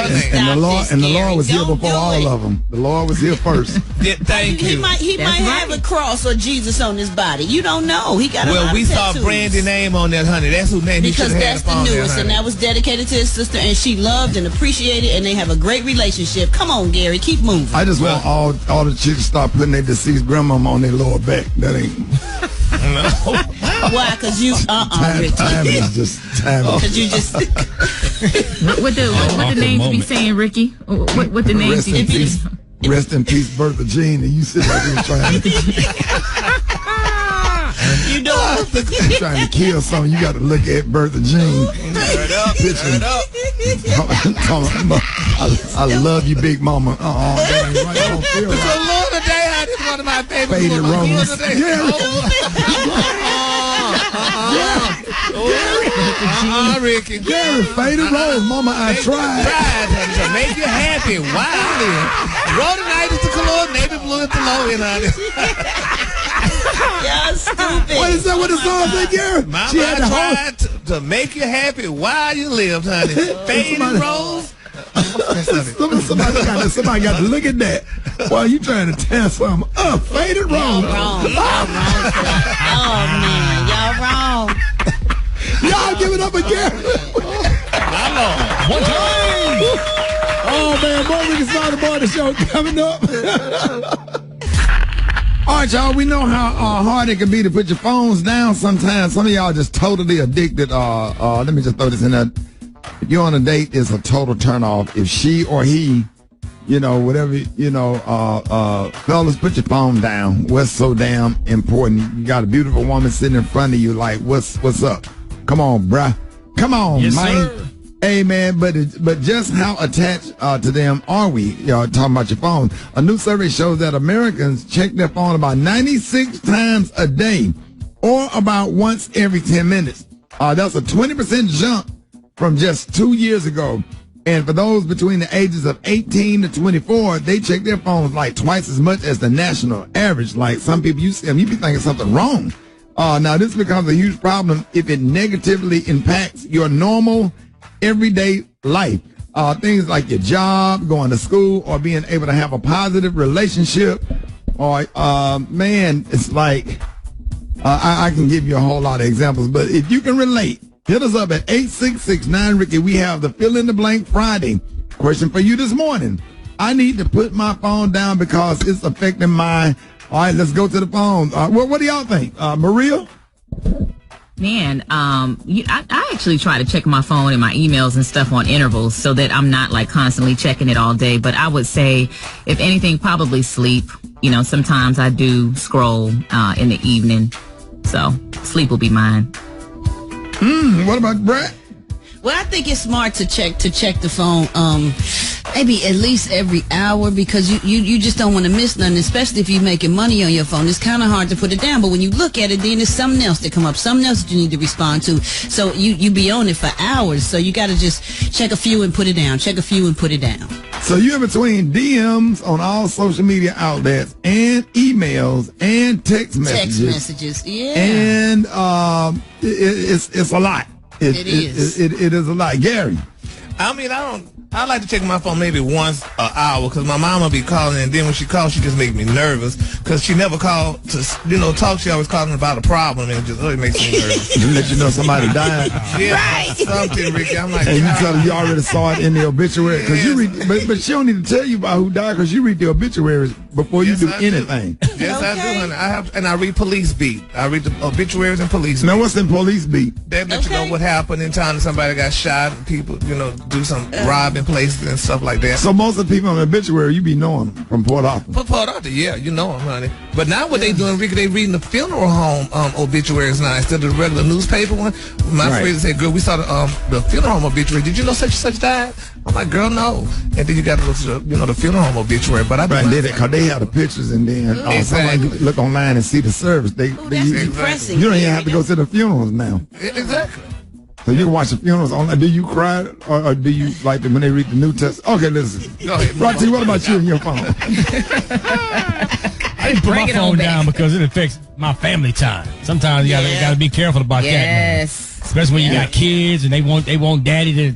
And the Lord was here before all of them. The Lord was here first. Yeah, thank you. He might have a cross or Jesus on his body. You don't know. He got a lot of we saw tattoos. Brandy's name on that, honey. That's who name he should Because have had that's up the on there, newest, and honey. that was dedicated to his sister, and she loved and appreciated, and they have a great relationship. Come on, Gary, keep moving. I just want all the chicks to start putting their deceased grandmama on their lower back. That ain't. Why? Because you time is just time. Because you just. What the names be saying, Ricky? What the names be saying? Rest in peace, Bertha Jean, and you sit back here trying to. You know, trying to kill something. You got to look at Bertha Jean. I love you, Big Mama. That ain't right. I don't feel right. The Lord of Day is one of my favorite Faded movies. Rose. Ricky. Gary, Faded Rose. Mama, I tried. To make you happy. Wow. Roll tonight is the color, navy blue is the low end on it. Y'all stupid. What is that? What the song say, Gary? Mama, She had I the tried to make you happy while you lived, honey. Faded Rose. Somebody got to look at that. While you trying to tear something up. Faded Rose. Y'all wrong. Oh, man. Y'all wrong. Y'all give it up again. One time. Oh, man. More Rickey Smiley Morning Show coming up. All right, y'all. We know how hard it can be to put your phones down sometimes. Some of y'all just totally addicted. Let me just throw this in there. If you're on a date, it's a total turnoff. If she or he, whatever, fellas, put your phone down. What's so damn important? You got a beautiful woman sitting in front of you like, what's up? Come on, bruh. Come on, yes, man. Sir. Hey, man, but just how attached to them are we? Y'all talking about your phone. A new survey shows that Americans check their phone about 96 times a day or about once every 10 minutes. That's a 20% jump from just 2 years ago. And for those between the ages of 18 to 24, they check their phones like twice as much as the national average. Like some people, you see them, you be thinking something wrong. Now, this becomes a huge problem if it negatively impacts your normal, everyday life. Things like your job, going to school, or being able to have a positive relationship. Or, man, it's like, I can give you a whole lot of examples, but if you can relate, hit us up at 866-9-RICKY. We have the Fill in the Blank Friday. Question for you this morning. I need to put my phone down because it's affecting my... All right, let's go to the phone. What do y'all think? Maria? Man, I actually try to check my phone and my emails and stuff on intervals so that I'm not like constantly checking it all day. But I would say, if anything, probably sleep. You know, sometimes I do scroll in the evening. So sleep will be mine. What about Brett? Well, I think it's smart to check the phone maybe at least every hour, because you just don't want to miss nothing, especially if you're making money on your phone. It's kind of hard to put it down, but when you look at it, then there's something else that come up, something else that you need to respond to. So you be on it for hours. So you got to just check a few and put it down. Check a few and put it down. So you're between DMs on all social media outlets and emails and text messages. Text messages, yeah. And it's a lot. It is. It is a lot. Gary? I mean, I like to check my phone maybe once an hour, because my mama be calling, and then when she calls, she just make me nervous, because she never called to, talk. She always calling about a problem, and it just really makes me nervous. To let you know somebody died. Yeah, right. Something, Ricky. I'm like, and you tell her you already saw it in the obituary, because you read, but she don't need to tell you about who died, because you read the obituaries before you do anything. Yes, okay. I do, and I read Police Beat. I read the obituaries and Police Beat. Now, what's in Police Beat? They let you know what happened in town, and somebody got shot, and people, do some robbing places and stuff like that. So most of the people on the obituary, you be knowing them from Port Arthur. From Port Arthur, yeah, you know them, honey. But now what they doing, Ricky, they reading the funeral home obituaries now instead of the regular newspaper one. My friend said, "Girl, we saw the funeral home obituary. Did you know such and such died?" I'm like, "Girl, no." And then you got to look to the funeral home obituary. But I because they have the pictures, and then somebody look online and see the service. You don't even have to go to the funerals now. Exactly. So you can watch the funerals online. Do you cry, or do you like when they read the New Testament? Okay, listen. Go ahead. Roxy, what about you and your phone? I didn't put my phone down because it affects my family time. Sometimes you gotta be careful about that, man. Especially when you got kids and they want daddy to,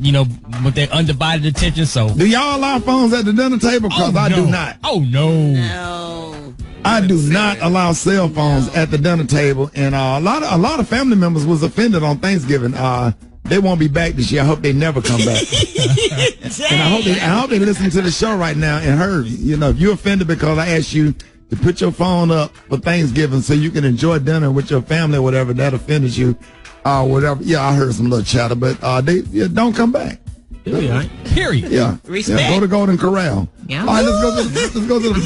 with their undivided attention. So do y'all allow phones at the dinner table? Because I do not. Oh no. No. I do not allow cell phones at the dinner table, and a lot of family members was offended on Thanksgiving. They won't be back this year. I hope they never come back. And I hope they listen to the show right now and heard. If you're offended because I asked you to put your phone up for Thanksgiving so you can enjoy dinner with your family or whatever, that offended you, whatever. Yeah, I heard some little chatter, but they don't come back. Period. Yeah. Respect. Yeah, go to Golden Corral. Yeah. All right, let's go to the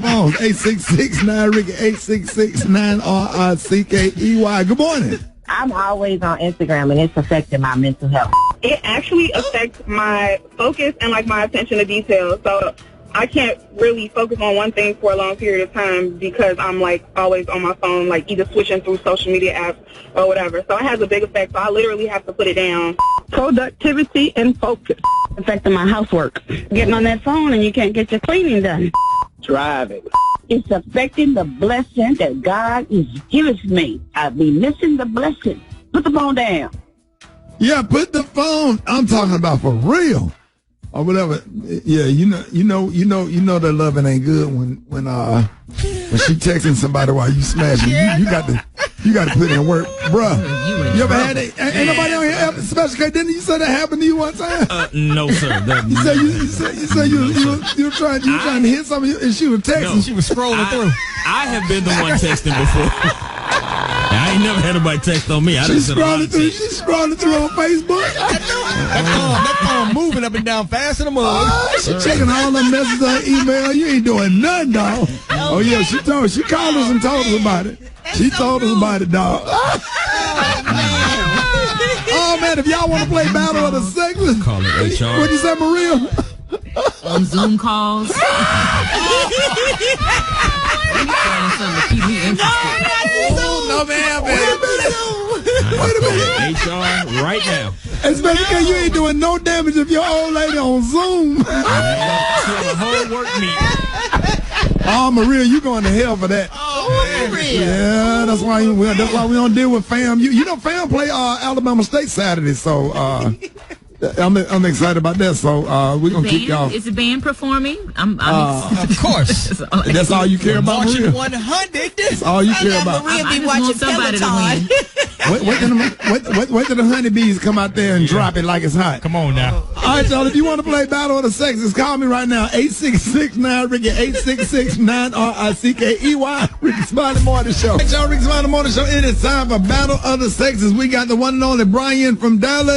phones. 866-9-RICKY, 866-9-RICKEY. Good morning. I'm always on Instagram, and it's affecting my mental health. It actually affects my focus and my attention to detail. So I can't really focus on one thing for a long period of time because I'm always on my phone, either switching through social media apps or whatever. So it has a big effect. So I literally have to put it down. Productivity and focus. Affecting my housework. Getting on that phone and you can't get your cleaning done. Driving. It's affecting the blessing that God is giving me. I be missing the blessing. Put the phone down. Yeah, put the phone. I'm talking about for real. Or whatever. Yeah, you know that loving ain't good when she texting somebody while you smashing. You got to put in work, bruh. You ever had it? Ain't nobody on here ever, special case. Didn't you say that happened to you one time? No, sir. You said you were trying to hit something and she was texting. No, she was scrolling through. I have been the one texting before. I ain't never had nobody text on me. She's scrolling through on Facebook. That phone moving up and down fast in the mud. She checking all the messages on email. You ain't doing nothing, dog. Oh yeah, she called us and told us about it. She told us about it, dog. Oh man, if y'all want to play Battle of the Sexes, call it HR. What'd you say, Maria? On Zoom calls. No, ma'am. Wait a minute. HR right now. Especially because you ain't doing no damage if your old lady on Zoom. Hard work meeting. Oh, Maria, you going to hell for that. Oh, Maria. Yeah, that's why we don't deal with fam. You know, fam play Alabama State Saturday, so I'm excited about that. So we're gonna keep y'all. Is the band performing? Of course. That's all you care about, Marching Maria? 100. That's all you care about. Maria I be just want watching somebody to Peloton. Wait till the honeybees come out there and drop it like it's hot. Come on now. All right, y'all. If you want to play Battle of the Sexes, call me right now. 866-9-RICKY. 866-9-RICKEY. Rickey Smiley Morning Show. All right, y'all. Rickey Smiley Morning Show. It is time for Battle of the Sexes. We got the one and only Brian from Dallas.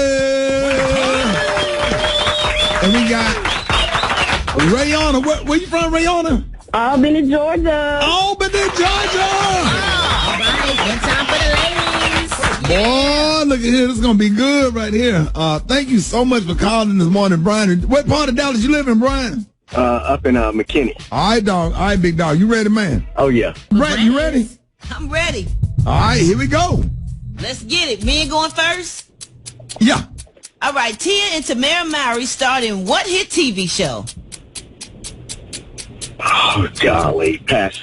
And we got Rayona. Where you from, Rayona? Albany, Georgia. Albany, Georgia. All right, one time for the ladies. Boy, look at here. This is going to be good right here. Thank you so much for calling this morning, Brian. What part of Dallas you live in, Brian? Up in McKinney. All right, dog. All right, big dog. You ready, man? Oh, yeah. Brett, you ready? I'm ready. All right, here we go. Let's get it. Men going first? Yeah. All right, Tia and Tamara Mowry starred in what hit TV show? Oh, golly. Pass.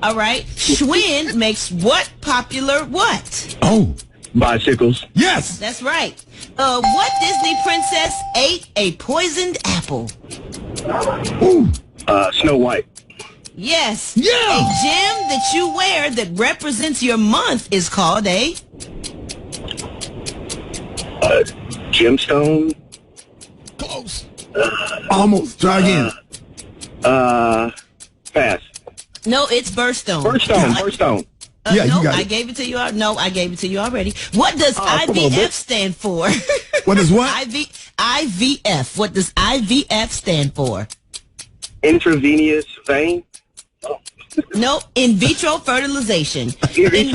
All right, Schwinn makes what popular what? Oh. Bicycles. Yes. That's right. What Disney princess ate a poisoned apple? Ooh. Snow White. Yes. Yeah. A gem that you wear that represents your month is called a... Gemstone. Close. Almost. Try again. Pass. No, it's birthstone. Birthstone. Yeah, no, you got it. I gave it to you. No, I gave it to you already. What does IVF stand for? What is what? IVF. What does IVF stand for? Intravenous vein. No, in vitro fertilization. In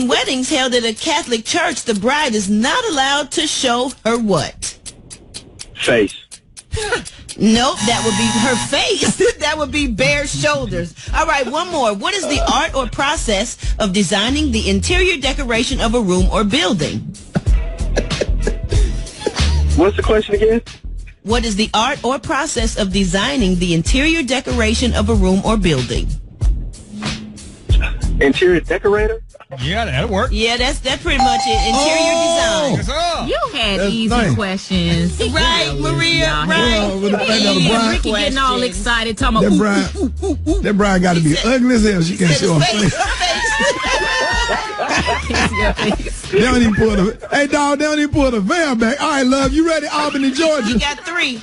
weddings held at a Catholic church, the bride is not allowed to show her what? Face. Nope, that would be her face. That would be bare shoulders. All right, one more. What is the art or process of designing the interior decoration of a room or building? What's the question again? What is the art or process of designing the interior decoration of a room or building? Interior decorator? Yeah, that'll work. Yeah, that's pretty much it. Interior design. You had That's easy nice. questions. Right, Maria, right. With the fact that the Brian, Ricky getting all excited, talking about, that Brian got to be ugly as hell. She can't show her face. They don't even pull the. Hey, dog, they don't even pull the veil back. All right, love, you ready? Albany, Georgia. You got 3.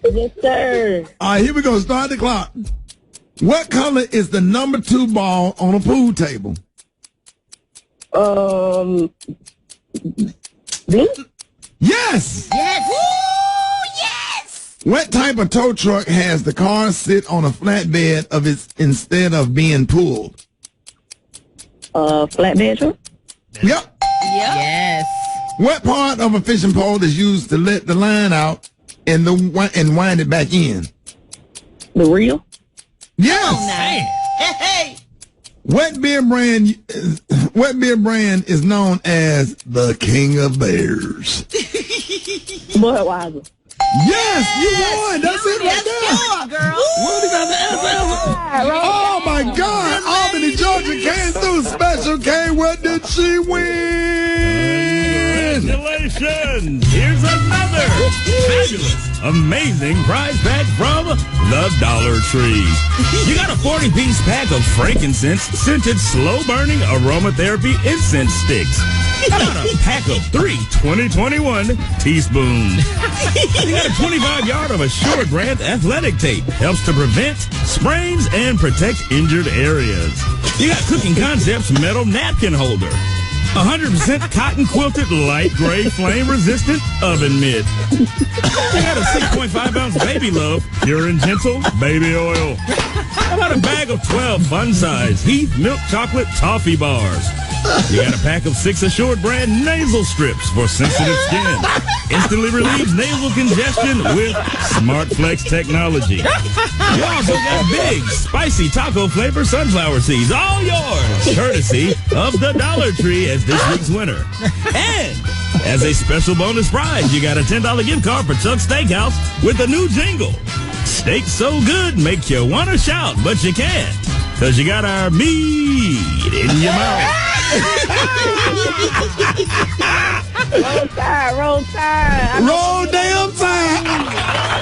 Yes, sir. All right, here we go. Start the clock. What color is the number 2 ball on a pool table? Blue? Yes. Yes. Woo, yes. What type of tow truck has the car sit on a flatbed of its instead of being pulled? Flatbed truck? Yep. yes. What part of a fishing pole is used to let the line out and wind it back in? The reel? Yes. Hey. What beer brand is known as the King of Bears? Budweiser. Yes, you won. That's it right there. Girl. What is that? Oh my God! Albany, Georgia came through. Special K. What did she win? Congratulations! Here's another fabulous, amazing prize pack from the Dollar Tree. You got a 40-piece pack of frankincense scented slow-burning aromatherapy incense sticks. How about a pack of 3 2021 teaspoons? You got a 25-yard of Assured brand athletic tape. Helps to prevent sprains and protect injured areas. You got Cooking Concepts metal napkin holder. 100% cotton quilted light gray flame resistant oven mitt. You got a 6.5 ounce Baby Love pure and gentle baby oil. How about a bag of 12 fun size Heath milk chocolate toffee bars? You got a pack of 6 Assured brand nasal strips for sensitive skin. Instantly relieves nasal congestion with Smart Flex technology. You also got big, spicy taco flavor sunflower seeds, all yours, courtesy of the Dollar Tree as this week's winner. And as a special bonus prize, you got a $10 gift card for Chuck's Steakhouse with a new jingle. Steak so good, make you want to shout, but you can't, because you got our meat in your mouth. Roll Tide, roll Tide. Roll damn Tide.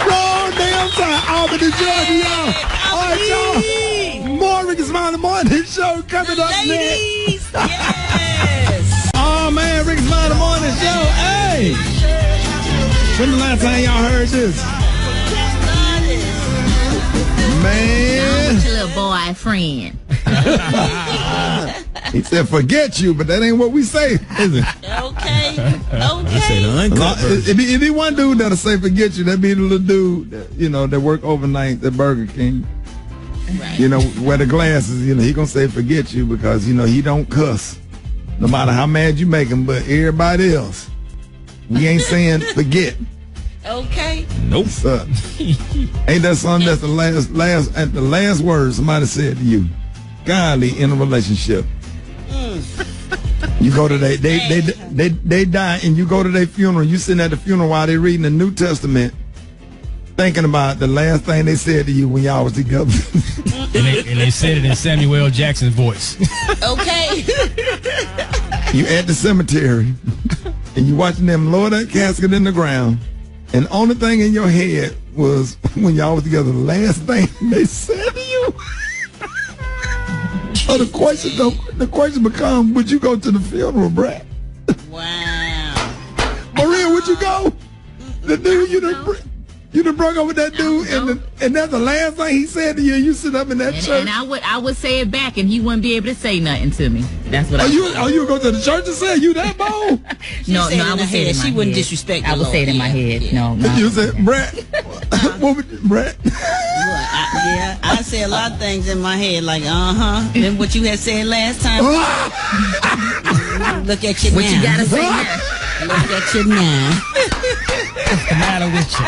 Roll damn Tide. Auburn to Georgia, y'all. All right, y'all. More Rickey Smiley Morning Show coming up next. Ladies, yes. Oh, man, Rickey Smiley Morning Show. Hey. When the last time y'all heard this? Man. With your little boyfriend. He said, forget you, but that ain't what we say, is it? Okay. I said uncut version. If he one dude that'll say forget you, that be the little dude that, that work overnight at Burger King. Right. Wear the glasses, he gonna say forget you because, he don't cuss. No matter how mad you make him, but everybody else, we ain't saying forget. Okay. Nope. Ain't that something that's the last word somebody said to you? Godly in a relationship. You go to they die and you go to their funeral. You sitting at the funeral while they reading the New Testament, thinking about the last thing they said to you when y'all was together. and they said it in Samuel L. Jackson's voice. Okay. You at the cemetery and you watching them lower that casket in the ground, and the only thing in your head was when y'all was together, the last thing they said to you. So the question becomes, would you go to the funeral, Brad? Wow. Maria, would you go? The dude you done broke up with that dude, and that's the last thing he said to you. You sit up in that church, and I would say it back, and he wouldn't be able to say nothing to me. That's what you would go to the church and say you that bold? No, I would say it in my She head. wouldn't disrespect the I would say it in my head. No. You said, Brad. What would Brad? I say a lot of things in my head, like then what you had said last time. Look at you now. What you gotta say now? Look at you now. What's the matter with you?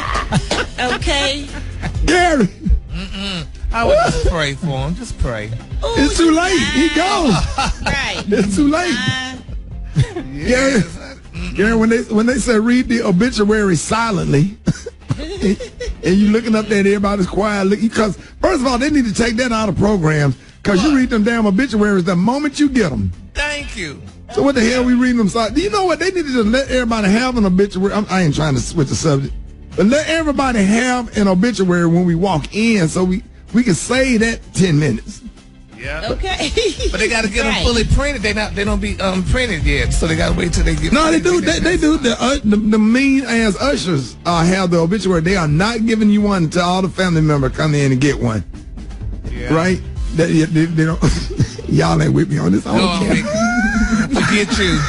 Okay. Gary. I would just pray for him. Just pray. Ooh, It's too late. He gone. Right. It's too late. Gary, when they say read the obituary silently, and you looking up there and everybody's quiet, because first of all, they need to take that out of programs, because you read them damn obituaries the moment you get them. Thank you. So what the hell we reading them? Do you know what? They need to just let everybody have an obituary. I ain't trying to switch the subject, but let everybody have an obituary when we walk in, so we can save that 10 minutes. Yeah. Okay. But they got to get them fully printed. They don't be printed yet, so they got to wait till they get. No, they do. They do. The mean ass ushers have the obituary. They are not giving you one until all the family members come in and get one. Yeah. Right? They don't. Y'all ain't with me on this. I don't care. Forget you.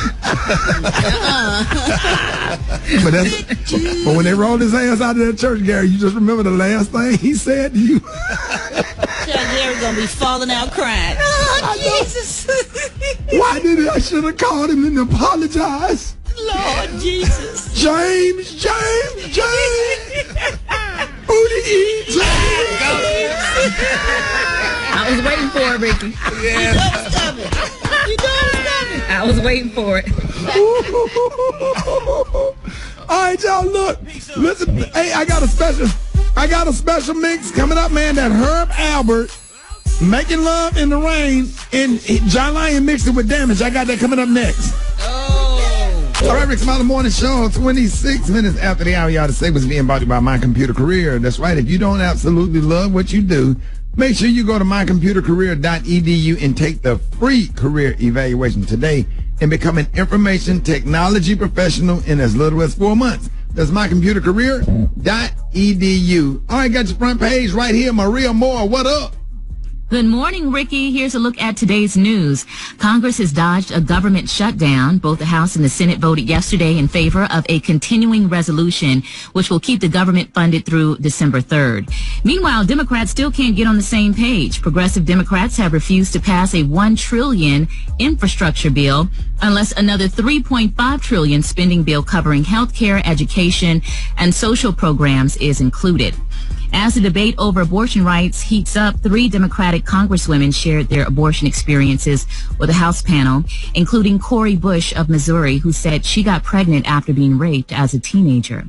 But when they rolled his ass out of that church, Gary, you just remember the last thing he said to you. Gary's gonna be falling out crying. Oh, Jesus. Why did I should have called him and apologized? Lord Jesus. James. Booty eat James. I was waiting for it, Ricky. Yeah. You know it's coming. I was waiting for it. All right, y'all, look. Listen, hey, I got a special mix coming up, man. That Herb Albert, Making Love in the Rain, and John Lyon mixed it with Damage. I got that coming up next. All right, Rick Smiley Morning Show, 26 minutes after the hour. Y'all, the segment's being brought to you by My Computer Career. That's right. If you don't absolutely love what you do, make sure you go to mycomputercareer.edu and take the free career evaluation today and become an information technology professional in as little as 4 months. That's mycomputercareer.edu. All right, got your front page right here. Maria Moore, what up? Good morning, Ricky. Here's a look at today's news. Congress has dodged a government shutdown. Both the House and the Senate voted yesterday in favor of a continuing resolution, which will keep the government funded through December 3rd. Meanwhile, Democrats still can't get on the same page. Progressive Democrats have refused to pass a $1 trillion infrastructure bill unless another $3.5 trillion spending bill covering health care, education, and social programs is included. As the debate over abortion rights heats up, 3 Democratic congresswomen shared their abortion experiences with a House panel, including Cori Bush of Missouri, who said she got pregnant after being raped as a teenager.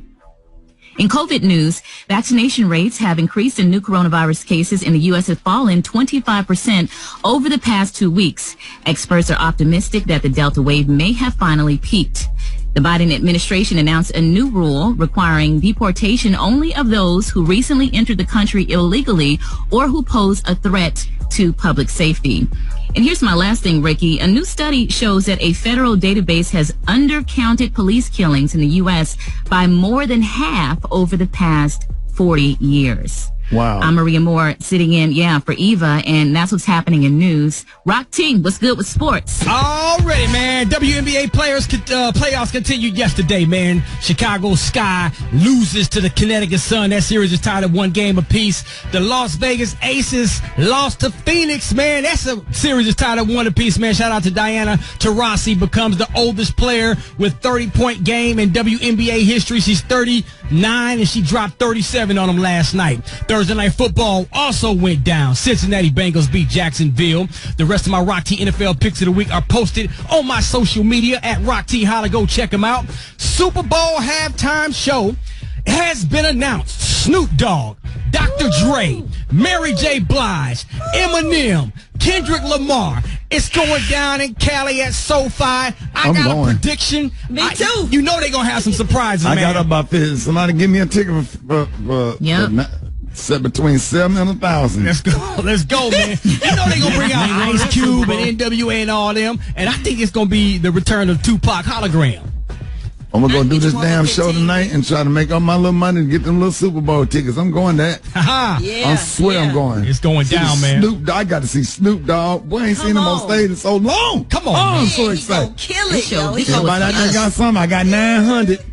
In COVID news, vaccination rates have increased and new coronavirus cases in the U.S. have fallen 25% over the past 2 weeks. Experts are optimistic that the Delta wave may have finally peaked. The Biden administration announced a new rule requiring deportation only of those who recently entered the country illegally or who pose a threat to public safety. And here's my last thing, Ricky. A new study shows that a federal database has undercounted police killings in the U.S. by more than half over the past 40 years. Wow. I'm Maria Moore sitting in, for Eva, and that's what's happening in news. Rock Team, what's good with sports? Already, man. WNBA playoffs continued yesterday, man. Chicago Sky loses to the Connecticut Sun. That series is tied at 1 game apiece. The Las Vegas Aces lost to Phoenix, man. That's a series is tied at 1 apiece, man. Shout out to Diana Taurasi, becomes the oldest player with 30-point game in WNBA history. She's 39, and she dropped 37 on them last night. Thursday Night Football also went down. Cincinnati Bengals beat Jacksonville. The rest of my Rock T NFL picks of the week are posted on my social media at Rock T Holla. Go check them out. Super Bowl halftime show has been announced. Snoop Dogg, Dr. Dre, Mary J. Blige, Eminem, Kendrick Lamar. It's going down in Cali at SoFi. I got a prediction. Me too. You know they're going to have some surprises, man. I got about this. Somebody give me a ticket for set between 7 and 1,000. Let's go, man. You know they're going to bring out Ice Cube and NWA and all them. And I think it's going to be the return of Tupac hologram. I'm going to go do this damn show tonight and try to make all my little money and get them little Super Bowl tickets. I'm going that. I swear I'm going. It's going down, man. Snoop Dogg. I got to see Snoop Dogg. Boy, I ain't seen him on stage in so long. Come on, I'm so excited. Kill it, yo. Somebody out there got some. I got 900.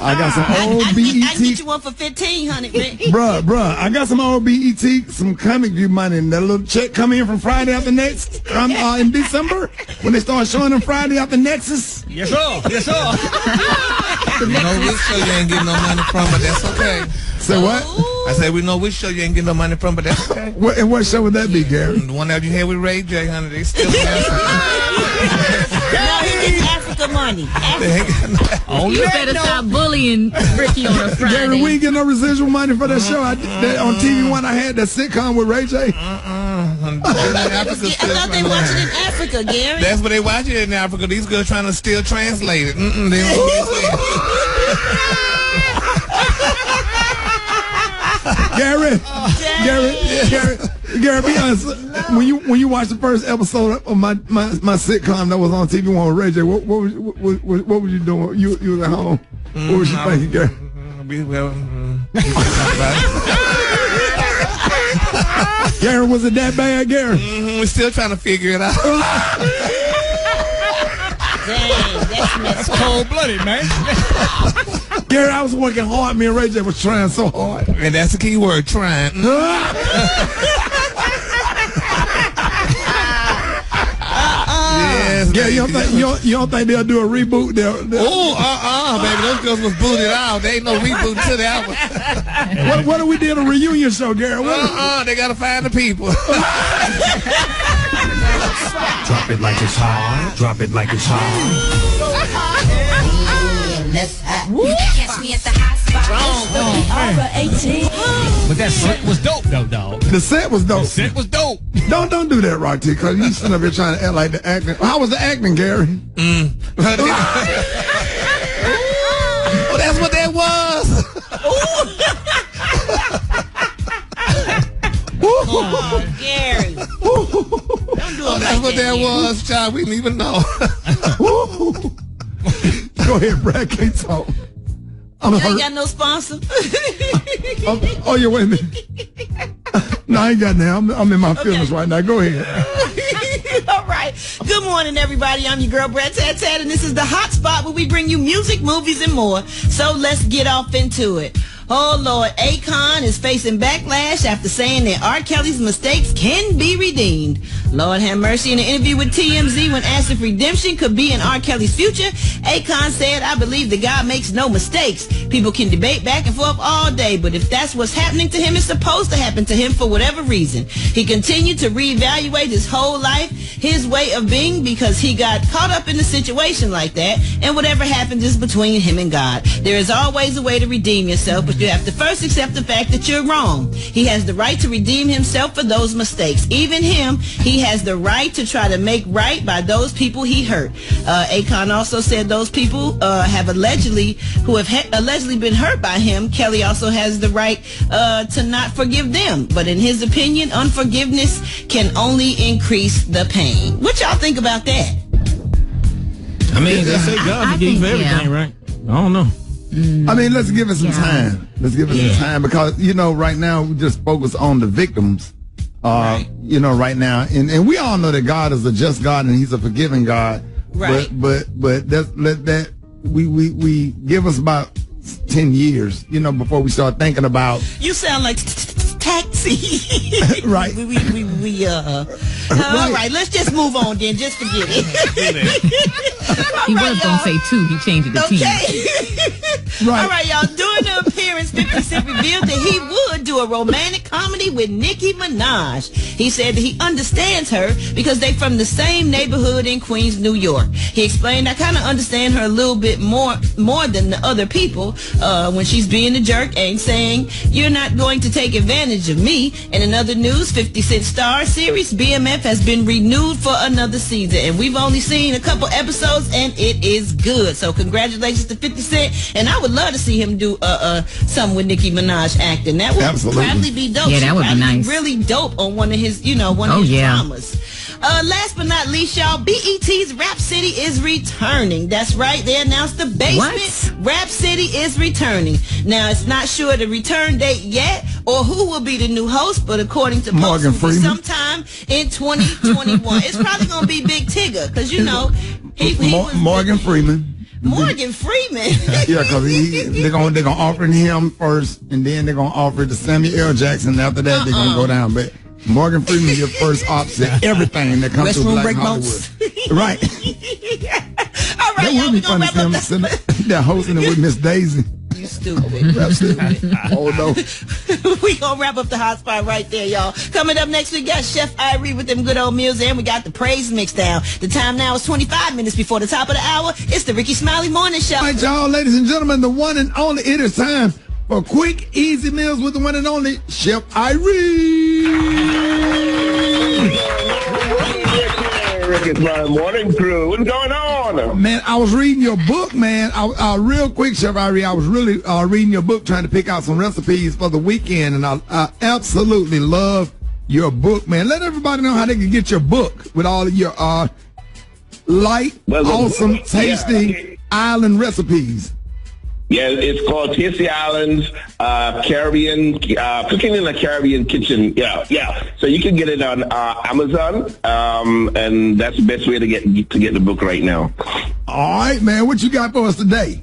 I got some old BET. I can get you one for 1,500, man. Bruh, I got some old BET, some comic view money, and that little check coming in from Friday after next in December when they start showing them Friday after Nexus. Yes, sir. Yes, sir. We know which show you ain't getting no money from, but that's okay. Say what? I said we know which show you ain't getting no money from, but that's okay. And what show would that be, Gary? The one that you had with Ray J, honey. They still have No, he gets Africa money. You better stop bullying Ricky on a Friday. Gary, we ain't get no residual money for that show. On TV One, I had that sitcom with Ray J. I thought they watched it in Africa, Gary. That's what they watch it in Africa. These girls trying to still translate it. They Gary, be honest. When you watch the first episode of my sitcom that was on TV One with Ray J, what was you doing? You was at home. What was you thinking, Gary? Gary, was it that bad, Gary? We're still trying to figure it out. Dang, that's cold-blooded, man. Gary, I was working hard. Me and Ray J was trying so hard. And that's the key word, trying. Yes, yeah, you don't think they'll do a reboot? Baby, those girls was booted out. They ain't no reboot to that one. What do we do a reunion show, Gary? They gotta find the people. Drop it like it's hot. Drop it like it's hot. Catch me at the hot spot. But that set was dope, though, dog. The set was dope. The set was dope. Don't do that, Rock T, because you sitting up here trying to act like the acting. How was the acting, Gary? Well, that's what that was. Oh, Gary. Don't do it That's what that was, child. We didn't even know. Go ahead, Brad. Can't talk. I'm You hurt. ain't got no sponsor. Oh, yeah, wait a minute. No, I ain't got that. I'm in my feelings right now. Go ahead. All right. Good morning, everybody. I'm your girl, Brad Tat, and this is the Hot Spot where we bring you music, movies, and more. So let's get off into it. Oh, Lord, Akon is facing backlash after saying that R. Kelly's mistakes can be redeemed. Lord have mercy. In an interview with TMZ, when asked if redemption could be in R. Kelly's future, Akon said, "I believe that God makes no mistakes. People can debate back and forth all day, but if that's what's happening to him, it's supposed to happen to him for whatever reason." He continued to reevaluate his whole life, his way of being, because he got caught up in a situation like that, and whatever happens is between him and God. There is always a way to redeem yourself, but You have to first accept the fact that you're wrong. He has the right to redeem himself for those mistakes. Even him, he has the right to try to make right by those people he hurt. Akon also said those people who have allegedly been hurt by him, Kelly also has the right to not forgive them. But in his opinion, unforgiveness can only increase the pain. What y'all think about that? I mean, they say God forgives everything, right? I don't know. I mean, let's give it some time. Let's give it some time because, right now we just focus on the victims, right now. And we all know that God is a just God and he's a forgiving God. Right. But we give us about 10 years, before we start thinking about. You sound like taxi. Right. All right, let's just move on then. Just forget it. He was going to say 2. He changed it to 10. Right. All right, y'all. During the appearance, 50 Cent revealed that he would do a romantic comedy with Nicki Minaj. He said that he understands her because they from the same neighborhood in Queens, New York. He explained, I kind of understand her a little bit more than the other people when she's being a jerk and saying, you're not going to take advantage of me. And in other news, 50 Cent Star series, BMF, has been renewed for another season. And we've only seen a couple episodes and it is good. So congratulations to 50 Cent. And I would love to see him do something with Nicki Minaj acting. That would probably be dope. Yeah, that would be nice. Really dope on one of his, one of his dramas. Last but not least, y'all, BET's Rap City is returning. That's right. They announced the basement. Rap City is returning. Now, it's not sure the return date yet or who will be the new host, but according to Morgan Freeman, sometime in 2021. It's probably going to be Big Tigger because, he was Morgan Freeman. Morgan Freeman. Yeah, because they're gonna offer him first, and then they're gonna offer it to Samuel L. Jackson. After that, they're gonna go down. But Morgan Freeman, your first opposite everything that comes to Black Hollywood. Right. All right, that would be fun to see him they're hosting it with Miss Daisy. You stupid. Oh no. We gonna wrap up the hot spot right there, y'all. Coming up next, we got Chef Irie with them good old meals, and we got the praise mix down. The time now is 25 minutes before the top of the hour. It's the Rickey Smiley Morning Show. All right, y'all, ladies and gentlemen, the one and only. It is time for quick, easy meals with the one and only Chef Irie. Rickey Smiley Morning Crew. What's going on? Man, I was reading your book, man. Real quick, Chef Irie, I was really reading your book, trying to pick out some recipes for the weekend, and I absolutely love your book, man. Let everybody know how they can get your book with all of your awesome, tasty island recipes. Yeah, it's called Tasty Islands Caribbean Cooking in the Caribbean Kitchen. Yeah. So you can get it on Amazon, and that's the best way to get the book right now. All right, man. What you got for us today?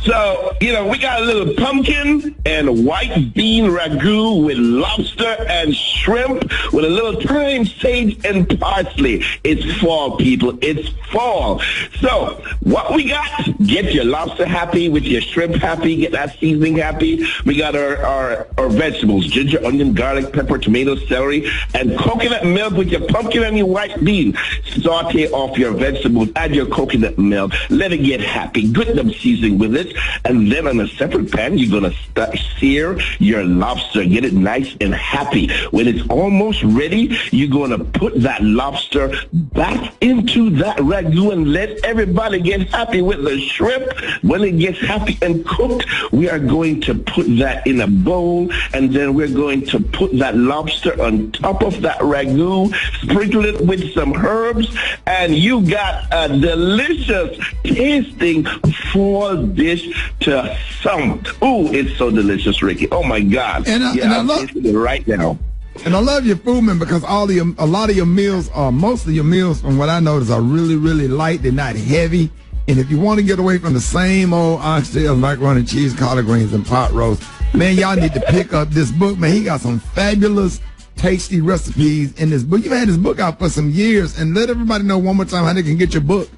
So, we got a little pumpkin and white bean ragu with lobster and shrimp with a little thyme, sage, and parsley. It's fall, people. It's fall. So, what we got? Get your lobster happy with your shrimp happy. Get that seasoning happy. We got our vegetables, ginger, onion, garlic, pepper, tomato, celery, and coconut milk with your pumpkin and your white bean. Saute off your vegetables. Add your coconut milk. Let it get happy. Get them seasoning with it. And then on a separate pan, you're going to sear your lobster. Get it nice and happy. When it's almost ready, you're going to put that lobster back into that ragu and let everybody get happy with the shrimp. When it gets happy and cooked, we are going to put that in a bowl, and then we're going to put that lobster on top of that ragu, sprinkle it with some herbs, and you got a delicious tasting fall dish to some. Ooh, it's so delicious, Ricky. Oh my God. And I love it right now. And I love your food, man, because a lot of your meals, most of your meals, from what I notice, are really, really light. They're not heavy. And if you want to get away from the same old oxtails, macaroni and cheese, collard greens, and pot roast, man, y'all need to pick up this book, man. He got some fabulous, tasty recipes in this book. You've had this book out for some years, and let everybody know one more time how they can get your book.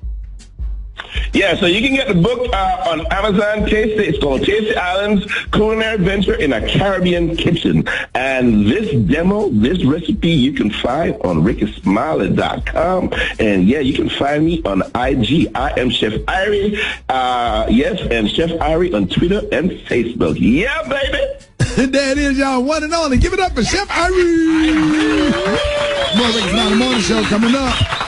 Yeah, so you can get the book on Amazon. Tasty. It's called Tasty Islands Culinary Adventure in a Caribbean Kitchen. And this recipe, you can find on rickysmiley.com. And yeah, you can find me on IG. I am Chef Irie. Yes, and Chef Irie on Twitter and Facebook. Yeah, baby. There it is, y'all. One and only. Give it up for Chef Irie. More Rickey Smiley Morning Show coming up.